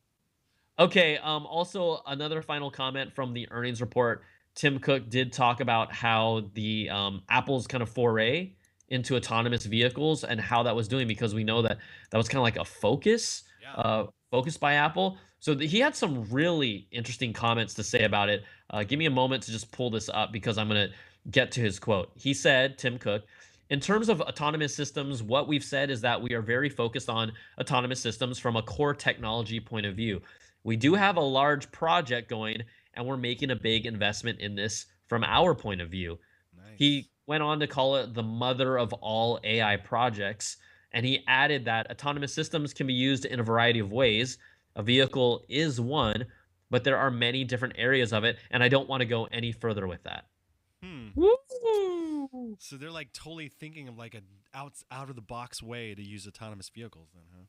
Okay. Also, another final comment from the earnings report. Tim Cook did talk about how the Apple's kind of foray into autonomous vehicles and how that was doing, because we know that was kind of like a focus by Apple. So he had some really interesting comments to say about it. Give me a moment to just pull this up because I'm going to get to his quote. He said, Tim Cook, in terms of autonomous systems, what we've said is that we are very focused on autonomous systems from a core technology point of view. We do have a large project going, and we're making a big investment in this from our point of view. Nice. He went on to call it the mother of all AI projects, and he added that autonomous systems can be used in a variety of ways. A vehicle is one, but there are many different areas of it, and I don't want to go any further with that. Woo! So they're like totally thinking of like an out of the box way to use autonomous vehicles, then, huh?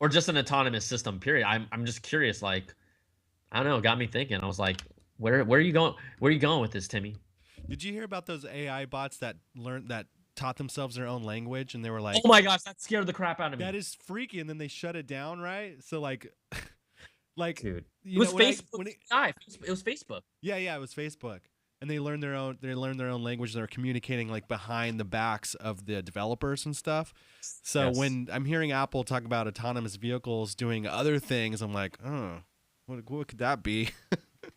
Or just an autonomous system, period. I'm just curious, like, I don't know, it got me thinking. I was like, where are you going? Where are you going with this, Timmy? Did you hear about those AI bots that taught themselves their own language, and they were like, Oh my gosh, that scared the crap out of me. that is freaky, and then they shut it down, right? So like like Dude. It you was know, when I- Facebook. when it- It was Facebook. yeah, it was Facebook. And they learned their own language, and they're communicating like behind the backs of the developers and stuff. So Yes. when I'm hearing Apple talk about autonomous vehicles doing other things, I'm like, oh, what could that be?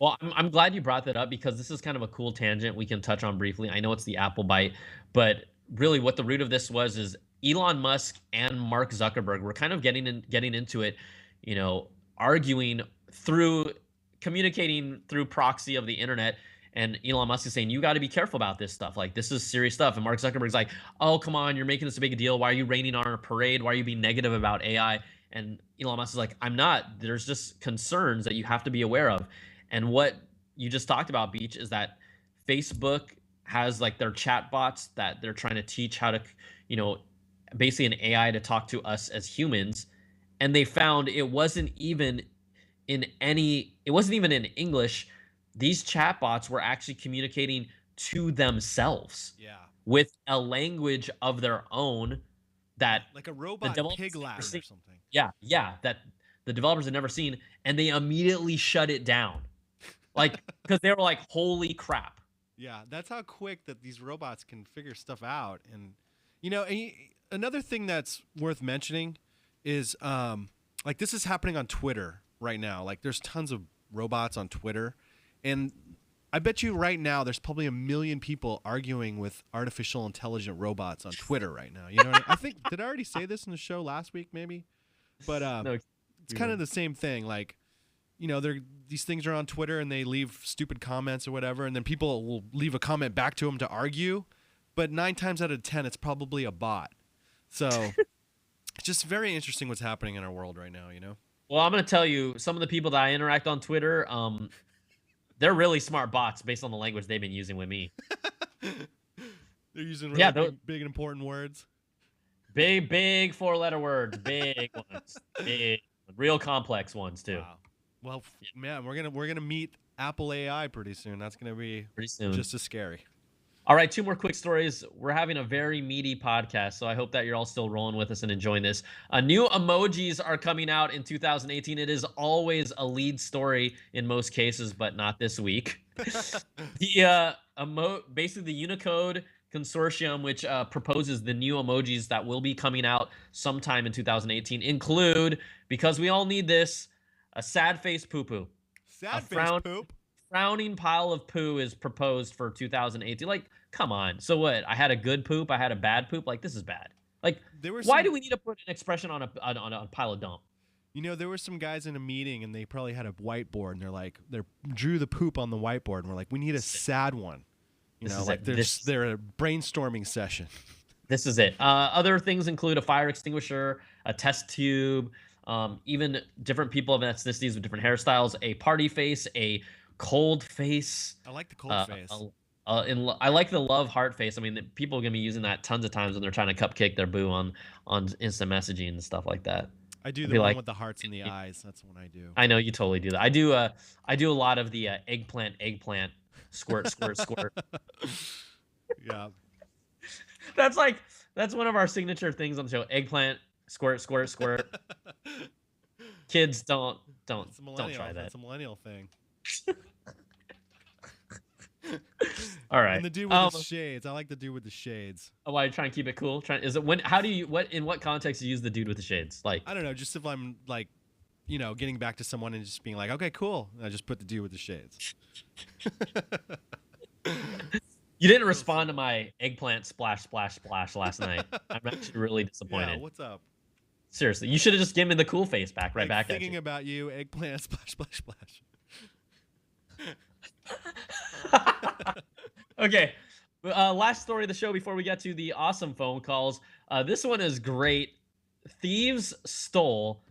Well, I'm glad you brought that up because this is kind of a cool tangent we can touch on briefly. I know it's the Apple bite, but really what the root of this was is Elon Musk and Mark Zuckerberg were kind of getting into it, arguing communicating through proxy of the internet. And Elon Musk is saying, you got to be careful about this stuff. Like, this is serious stuff. And Mark Zuckerberg's like, oh, come on, you're making this a big deal. Why are you raining on a parade? Why are you being negative about AI? And Elon Musk is like, I'm not. There's just concerns that you have to be aware of. And what you just talked about, Beach, is that Facebook has like their chat bots that they're trying to teach how to, you know, basically an AI to talk to us as humans. And they found it wasn't even in English. These chatbots were actually communicating to themselves Yeah. with a language of their own that Like a the robot developers pig had never Latin seen. or something. Yeah, that the developers had never seen, and they immediately shut it down, like because they were like, "Holy crap!" Yeah, that's how quick that these robots can figure stuff out. And another thing that's worth mentioning is like this is happening on Twitter right now. Like there's tons of robots on Twitter, and I bet you right now there's probably 1 million people arguing with artificial intelligent robots on Twitter right now. You know what I think did I already say this in the show last week maybe? But No, it's kind of the same thing. Like, these things are on Twitter and they leave stupid comments or whatever, and then people will leave a comment back to them to argue. But 9 times out of 10, it's probably a bot. So it's just very interesting what's happening in our world right now. well, I'm gonna tell you, some of the people that I interact on Twitter, they're really smart bots based on the language they've been using with me. They're using really those big and important words. big 4-letter words, big ones, big, real complex ones too. Wow. Well, man, we're gonna meet Apple AI pretty soon. That's gonna be Pretty soon. just as scary. All right, 2 more quick stories. We're having a very meaty podcast, so I hope that you're all still rolling with us and enjoying this. New emojis are coming out in 2018. It is always a lead story in most cases, but not this week. Basically the Unicode Consortium, which proposes the new emojis that will be coming out sometime in 2018, include, because we all need this, a sad face poo-poo. Sad face poop. Frowning pile of poo is proposed for 2018. Like, come on. So what? I had a good poop. I had a bad poop. Like, this is bad. Like, why do we need to put an expression on a pile of dump? There were some guys in a meeting and they probably had a whiteboard and they drew the poop on the whiteboard and we're like, we need a sad one. They're a brainstorming session. This is it. Other things include a fire extinguisher, a test tube, even different people of ethnicities with different hairstyles, a party face, a cold face. I like the cold face. I like the love heart face. I mean, people are gonna be using that tons of times when they're trying to cupcake their boo on instant messaging and stuff like that. I do the one with the hearts in the eyes. That's the one I do. I know you totally do that. I do a lot of the eggplant, squirt, squirt. Yeah. That's one of our signature things on the show. Eggplant, squirt. Kids don't try that. It's a millennial thing. All right. And the dude with the shades. I like the dude with the shades. Oh, why are you trying to keep it cool? In what context do you use the dude with the shades? Like, I don't know, just if I'm like, getting back to someone and just being like, okay, cool. And I just put the dude with the shades. You didn't respond to my eggplant splash last night. I'm actually really disappointed. Yeah, what's up? Seriously, you should have just given me the cool face back back at you. Thinking about you, eggplant splash. Okay, last story of the show before we get to the awesome phone calls. This one is great. Thieves stole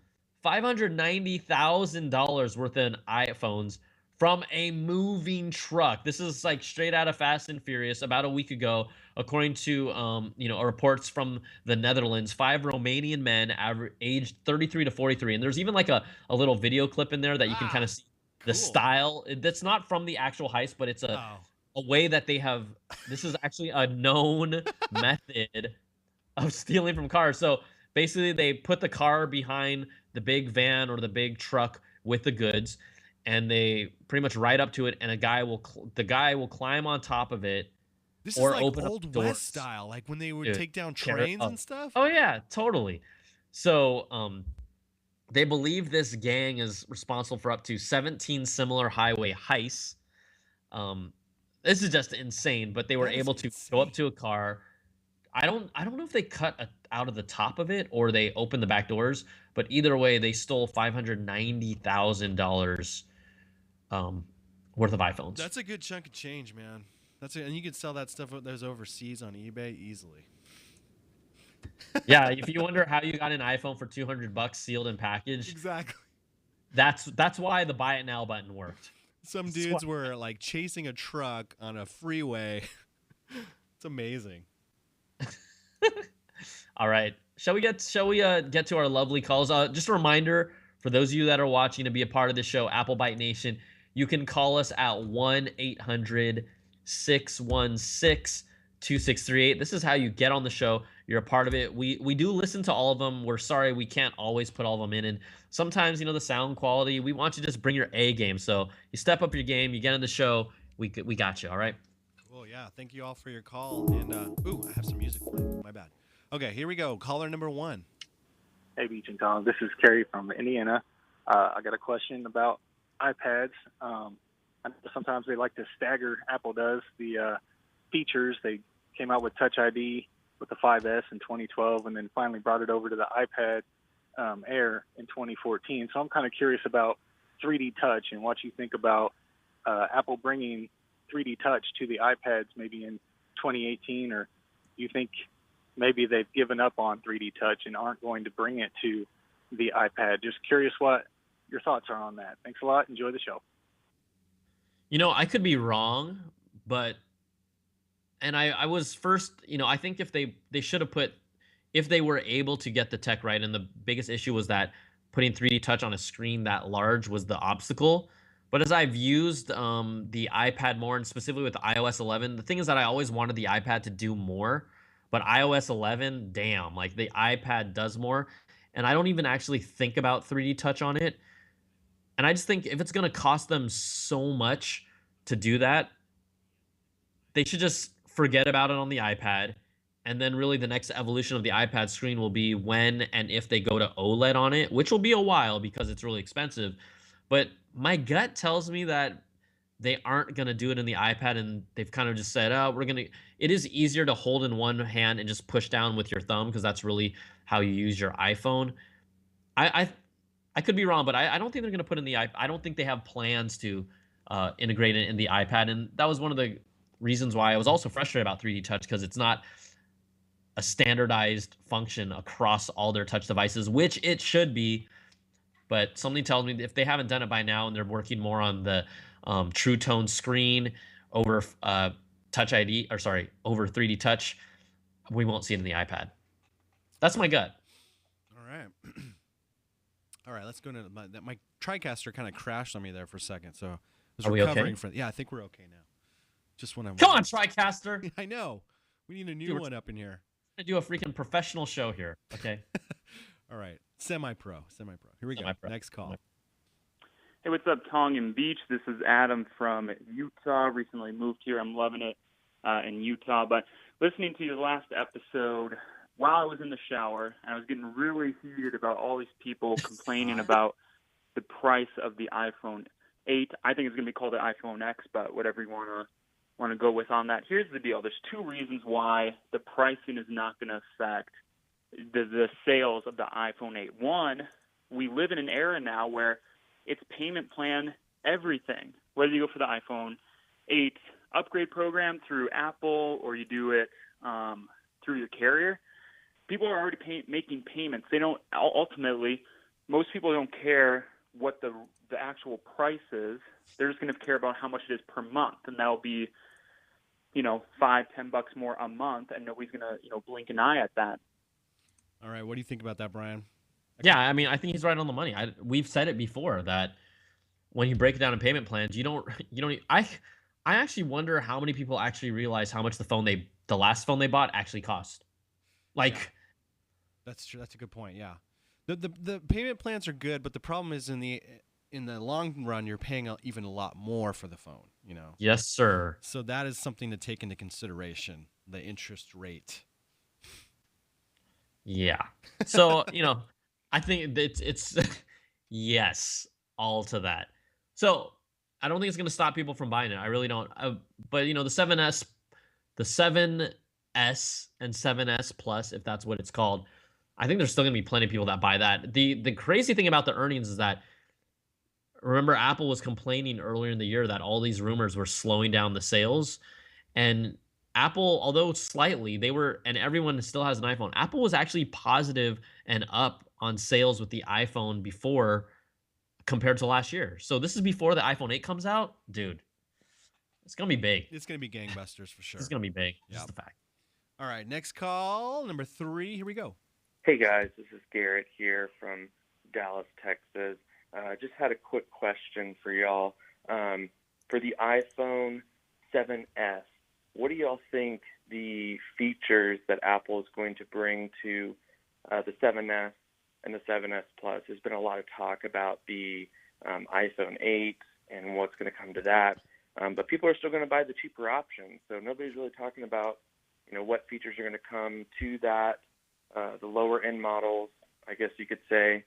$590,000 worth of iPhones from a moving truck. This is like straight out of Fast and Furious about a week ago, according to reports from the Netherlands. 5 Romanian men aged 33 to 43, and there's even like a little video clip in there that you can kind of see the style. That's not from the actual heist, but it's a way that they have. This is actually a known method of stealing from cars. So basically, they put the car behind the big van or the big truck with the goods, and they pretty much ride up to it, and the guy will climb on top of it. This is like Old West style, like when they would take down trains and stuff. Oh yeah, totally. So they believe this gang is responsible for up to 17 similar highway heists. This is just insane, but they were able to go up to a car. I don't know if they cut out of the top of it or they opened the back doors, but either way, they stole $590,000 worth of iPhones. That's a good chunk of change, man. And you can sell that stuff those overseas on eBay easily. Yeah, if you wonder how you got an iPhone for $200 sealed and packaged, Exactly. that's why the buy it now button worked. Some dudes were like chasing a truck on a freeway. It's amazing. All right. Shall we get to our lovely calls? Just a reminder for those of you that are watching to be a part of the show, Applebite Nation, you can call us at 1-800-616-2638. This is how you get on the show. You're a part of it. We do listen to all of them. We're sorry we can't always put all of them in. And sometimes, the sound quality, we want you to just bring your A game. So you step up your game, you get on the show, we got you, all right? Cool, yeah. Thank you all for your call. And, ooh, I have some music playing. My bad. Okay, here we go. Caller number 1. Hey, Beach and Tom. This is Kerry from Indiana. I got a question about iPads. I know sometimes they like to stagger, Apple does, the features. They came out with Touch ID with the 5S in 2012 and then finally brought it over to the iPad Air in 2014. So I'm kind of curious about 3D Touch and what you think about Apple bringing 3D Touch to the iPads maybe in 2018, or do you think maybe they've given up on 3D Touch and aren't going to bring it to the iPad? Just curious what your thoughts are on that. Thanks a lot. Enjoy the show. I could be wrong, but I was first, I think if they should have put, if they were able to get the tech right, and the biggest issue was that putting 3D Touch on a screen that large was the obstacle. But as I've used the iPad more, and specifically with iOS 11, the thing is that I always wanted the iPad to do more. But iOS 11, damn, like the iPad does more. And I don't even actually think about 3D Touch on it. And I just think if it's going to cost them so much to do that, they should just forget about it on the iPad. And then really the next evolution of the iPad screen will be when and if they go to OLED on it, which will be a while because it's really expensive. But my gut tells me that they aren't going to do it in the iPad, and they've kind of just said, oh, it is easier to hold in one hand and just push down with your thumb because that's really how you use your iPhone. I could be wrong, but I don't think they're going to put in the iPad. I don't think they have plans to integrate it in the iPad. And that was one of the reasons why I was also frustrated about 3D Touch, because it's not a standardized function across all their touch devices, which it should be. But something tells me if they haven't done it by now and they're working more on the True Tone screen over Touch ID, or sorry, over 3D Touch, we won't see it in the iPad. That's my gut. All right. All right, let's go into my TriCaster kind of crashed on me there for a second, so I was recovering from. Yeah, I think we're okay now. Just when I'm. Come on, TriCaster. I know. We need a new one up in here. I'm gonna do a freaking professional show here. Okay. All right. Semi-pro. Here we go. Next call. Hey, what's up, Tong and Beach? This is Adam from Utah. Recently moved here. I'm loving it in Utah. But listening to your last episode while I was in the shower, I was getting really heated about all these people complaining about the price of the iPhone 8. I think it's going to be called the iPhone X, but whatever you want to go with on that. Here's the deal. There's 2 reasons why the pricing is not going to affect the sales of the iPhone 8. One, we live in an era now where it's payment plan everything. Whether you go for the iPhone 8 upgrade program through Apple or you do it through your carrier, people are already making payments. They don't ultimately. Most people don't care what the actual price is. They're just going to care about how much it is per month, and that'll be, $5-10 more a month, and nobody's going to blink an eye at that. All right, what do you think about that, Brian? Yeah, I mean, I think he's right on the money. We've said it before that when you break it down in payment plans, you don't. I actually wonder how many people actually realize how much the last phone they bought actually cost. Like, yeah. That's true. That's a good point. Yeah, the payment plans are good, but the problem is in the long run, you're paying even a lot more for the phone. Yes, sir. So that is something to take into consideration: the interest rate. Yeah. So, I think it's yes, all to that. So I don't think it's going to stop people from buying it. I really don't. But, the 7S and 7S Plus, if that's what it's called, I think there's still going to be plenty of people that buy that. The crazy thing about the earnings is that, remember, Apple was complaining earlier in the year that all these rumors were slowing down the sales. And Apple, although slightly, and everyone still has an iPhone. Apple was actually positive and up on sales with the iPhone before compared to last year. So this is before the iPhone 8 comes out, dude. It's gonna be big. It's gonna be gangbusters for sure. It's gonna be big. Yep. Just the fact. All right, next call, number 3. Here we go. Hey guys, this is Garrett here from Dallas, Texas. Just had a quick question for y'all. For the iPhone 7S, what do y'all think the features that Apple is going to bring to the 7S and the 7S Plus? There's been a lot of talk about the iPhone 8 and what's going to come to that, but people are still going to buy the cheaper option. So nobody's really talking about, what features are going to come to that, the lower end models, I guess you could say.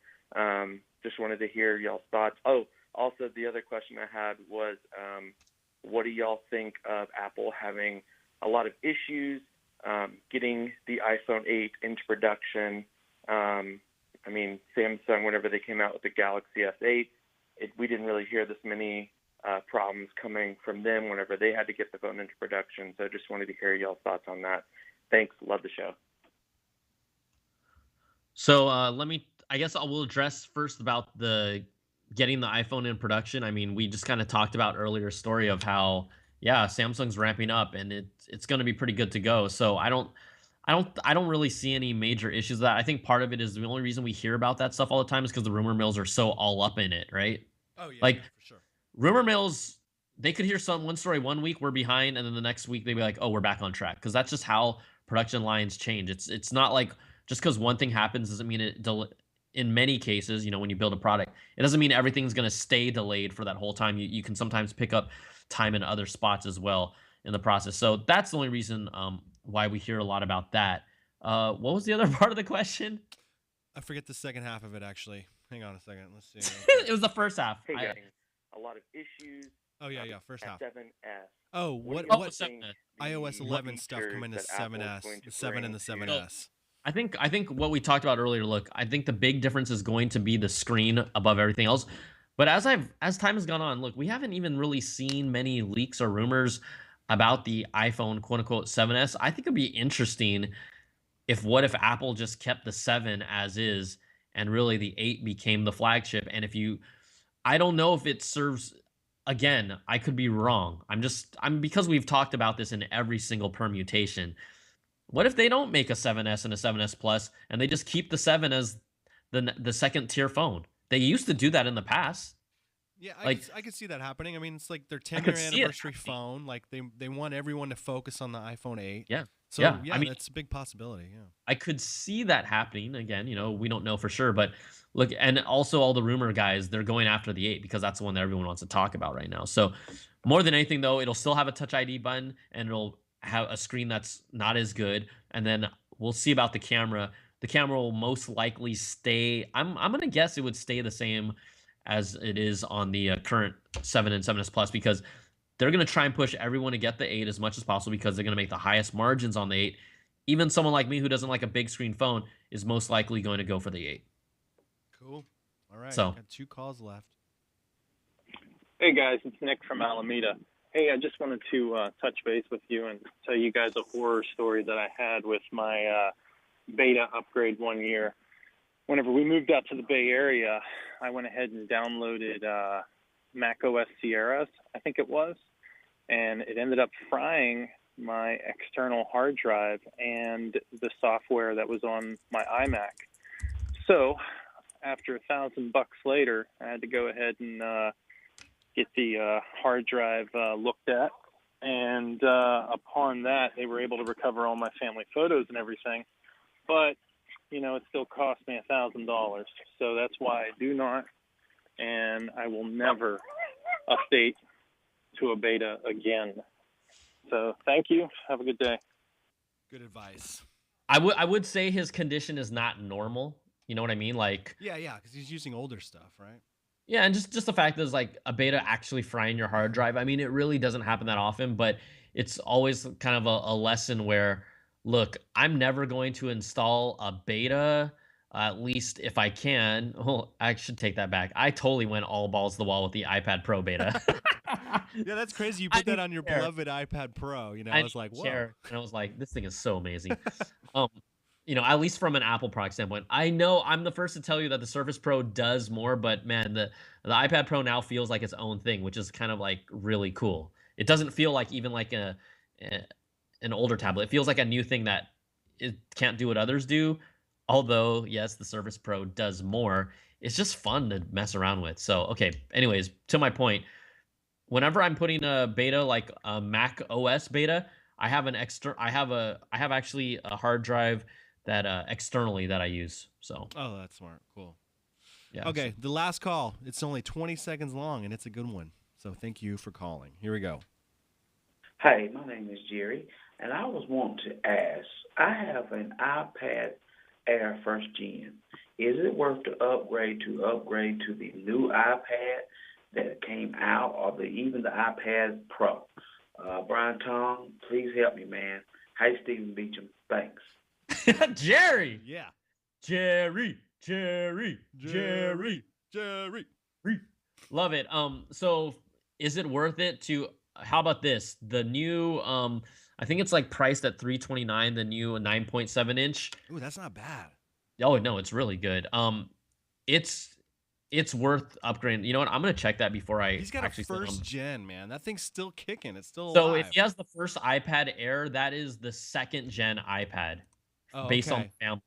Just wanted to hear y'all's thoughts. Oh, also the other question I had was, what do y'all think of Apple having a lot of issues getting the iPhone 8 into production? Samsung, whenever they came out with the Galaxy S8, we didn't really hear this many problems coming from them whenever they had to get the phone into production. So I just wanted to hear y'all's thoughts on that. Thanks. Love the show. So I guess I will address first about the getting the iPhone in production. I mean, we just kind of talked about earlier story of how, Samsung's ramping up and it's going to be pretty good to go. So I don't really see any major issues with that. I think part of it is the only reason we hear about that stuff all the time is because the rumor mills are so all up in it, right? Oh yeah, like for sure. Rumor mills, they could hear one story one week, we're behind, and then the next week they'd be like, oh, we're back on track. Because that's just how production lines change. It's not like just because one thing happens doesn't mean it in many cases, when you build a product, it doesn't mean everything's going to stay delayed for that whole time. You can sometimes pick up time in other spots as well in the process. So that's the only reason why we hear a lot about that. What was the other part of the question? I forget the second half of it, actually. Hang on a second. Let's see. It was the first half. Hey guys, a lot of issues. Oh, yeah, first half. 7S. Oh, What what think iOS the 11 stuff features coming to that Apple is 7S, going to the 7 and the bring to- 7S? I think what we talked about earlier, look, I think the big difference is going to be the screen above everything else. But as time has gone on, look, we haven't even really seen many leaks or rumors about the iPhone quote unquote 7S. I think it'd be interesting if Apple just kept the 7 as is and really the 8 became the flagship. And I don't know if it serves, again, I could be wrong. Because we've talked about this in every single permutation. What if they don't make a 7S and a 7S Plus and they just keep the 7 as the second tier phone? They used to do that in the past. Yeah, I could see that happening. I mean, it's like their I 10-year could see it anniversary phone. Like they want everyone to focus on the iPhone 8. Yeah. So I mean, that's a big possibility. Yeah. I could see that happening. Again, we don't know for sure, but look, and also all the rumor guys, they're going after the 8 because that's the one that everyone wants to talk about right now. So more than anything though, it'll still have a Touch ID button and it'll have a screen that's not as good. And then we'll see about the camera. The camera will most likely stay. I'm going to guess it would stay the same as it is on the current 7 and 7S Plus because they're going to try and push everyone to get the 8 as much as possible because they're going to make the highest margins on the 8. Even someone like me who doesn't like a big screen phone is most likely going to go for the 8. Cool. All right. So got 2 calls left. Hey guys, it's Nick from Alameda. Hey, I just wanted to touch base with you and tell you guys a horror story that I had with my beta upgrade one year. Whenever we moved out to the Bay Area, I went ahead and downloaded Mac OS Sierra, I think it was, and it ended up frying my external hard drive and the software that was on my iMac. So after $1,000 later, I had to go ahead and get the hard drive looked at. And upon that, they were able to recover all my family photos and everything. But, it still cost me $1,000. So that's why I do not, and I will never update to a beta again. So thank you. Have a good day. Good advice. I would say his condition is not normal. You know what I mean? Like Yeah, because he's using older stuff, right? yeah, and just the fact that it's like a beta actually frying your hard drive. I mean, it really doesn't happen that often, but it's always kind of a lesson where, look, I'm never going to install a beta, at least if I can. Well, I should take that back. I totally went all balls to the wall with the iPad Pro beta. Yeah, that's crazy. You I put that didn't on your care. beloved iPad Pro. You know, I I was like, didn't whoa. care, and I was like, this thing is so amazing. Um, at least from an Apple product standpoint, I know I'm the first to tell you that the Surface Pro does more, but man, the iPad Pro now feels like its own thing, which is kind of like really cool. It doesn't feel like even like a an older tablet. It feels like a new thing that it can't do what others do. Although, yes, the Surface Pro does more. It's just fun to mess around with. So, okay. Anyways, to my point, whenever I'm putting a beta like a Mac OS beta, I have an extra. I have actually a hard drive that externally that I use. So Oh, that's smart. Cool. yeah. Okay, the last call. It's only 20 seconds long, and it's a good one. So thank you for calling. Here we go. Hey, my name is Jerry, and I was wanting to ask, I have an iPad Air first gen. Is it worth the upgrade to the new iPad that came out, or even the iPad Pro? Brian Tong, please help me, man. Hey, Stephen Beecham. Thanks. Jerry. Yeah. Jerry. Love it. So is it worth it to? How about this? The new, I think it's like priced at $329. The new 9.7 inch. Ooh, that's not bad. Oh no, it's really good. It's worth upgrading. You know what? I'm gonna check that before I He's got actually a send him. first gen, man. That thing's still kicking. It's still So alive. if he has the first iPad Air, that is the second gen iPad, based on okay. the family.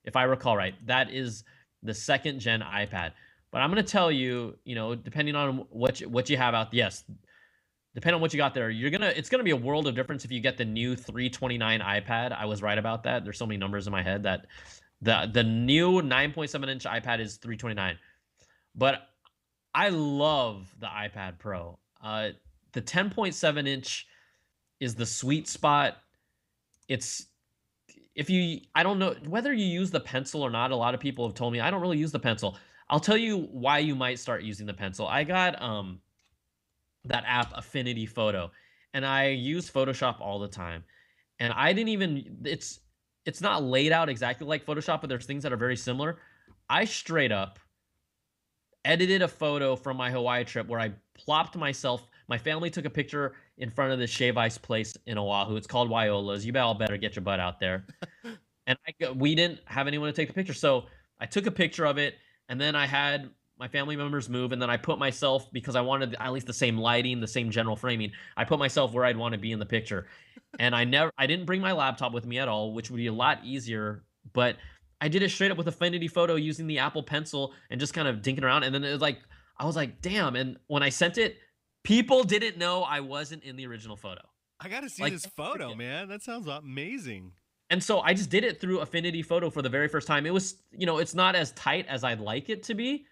If I recall right, that is the second gen iPad. But I'm gonna tell you, depending on what you have out, yes, depending on what you got there, it's gonna be a world of difference if you get the new 329 iPad. I was right about that. There's so many numbers in my head that the new 9.7 inch iPad is 329. But I love the iPad Pro. The 10.7 inch is the sweet spot. I don't know whether you use the pencil or not. A lot of people have told me I don't really use the pencil. I'll tell you why you might start using the pencil. I got that app Affinity Photo, and I use Photoshop all the time. And I didn't even it's not laid out exactly like Photoshop, but there's things that are very similar. I straight up edited a photo from my Hawaii trip where I plopped myself. My family took a picture in front of this shave ice place in Oahu. It's called Wyola's. You all better get your butt out there. And we didn't have anyone to take the picture. So I took a picture of it, and then I had my family members move, and then I put myself, because I wanted at least the same lighting, the same general framing, I put myself where I'd want to be in the picture. And I didn't bring my laptop with me at all, which would be a lot easier, but I did it straight up with Affinity Photo using the Apple Pencil and just kind of dinking around. And then it was like, I was like, damn. And when I sent it, people didn't know I wasn't in the original photo. I got to see Like, this photo, man. That sounds amazing. And so I just did it through Affinity Photo for the very first time. It was, it's not as tight as I'd like it to be,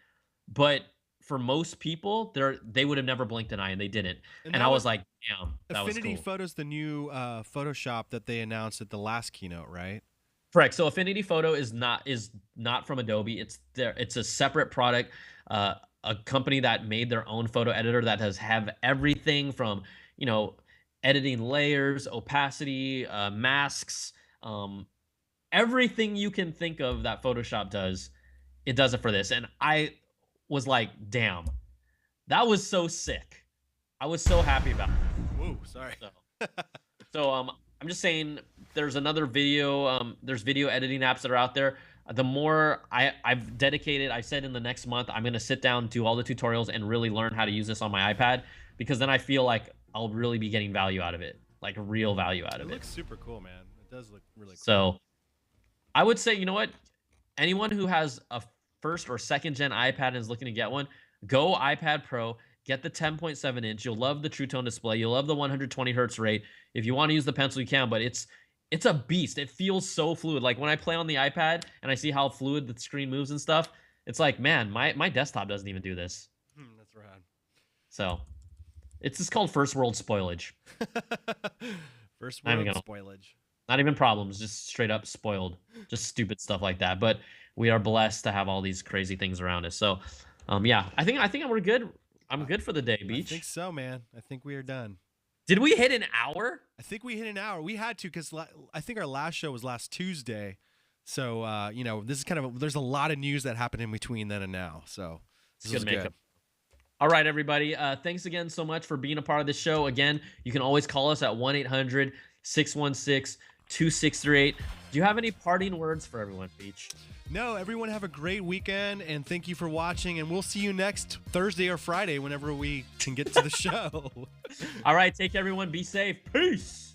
but for most people, they would have never blinked an eye, and they didn't. And I was like, damn, that was Affinity cool. Photo's the new Photoshop that they announced at the last keynote, right? Correct. So Affinity Photo is not from Adobe. It's a separate product, a company that made their own photo editor that have everything from, editing layers, opacity, masks, everything you can think of that Photoshop does. It does it for this. And I was like, damn, that was so sick. I was so happy about it. Whoa, sorry. So I'm just saying, there's another video. There's video editing apps that are out there. The more I've dedicated, I said in the next month, I'm going to sit down, do all the tutorials, and really learn how to use this on my iPad, because then I feel like I'll really be getting value out of it, like real value out of it. It looks super cool, man. It does look really cool. So I would say, you know what? Anyone who has a first or second gen iPad and is looking to get one, go iPad Pro. Get the 10.7 inch. You'll love the True Tone display. You'll love the 120 hertz rate. If you want to use the pencil, you can, but it's a beast. It feels so fluid. Like when I play on the iPad and I see how fluid the screen moves and stuff, it's like, man, my desktop doesn't even do this. That's rad. So it's just called first world spoilage. First Not world even spoilage. Not even problems, just straight up spoiled. Just stupid stuff like that. But we are blessed to have all these crazy things around us. So yeah, I think we're good. I'm good for the day, Beach. I think so, man. I think we are done. Did we hit an hour? I think we hit an hour. We had to, because I think our last show was last Tuesday. So, this is there's a lot of news that happened in between then and now. So this is good. All right, everybody. Thanks again so much for being a part of the show. Again, you can always call us at 1-800-616-2638. Do you have any parting words for everyone, Beach? No, everyone have a great weekend, and thank you for watching, and we'll see you next Thursday or Friday whenever we can get to the show. All right, take care, everyone. Be safe. Peace.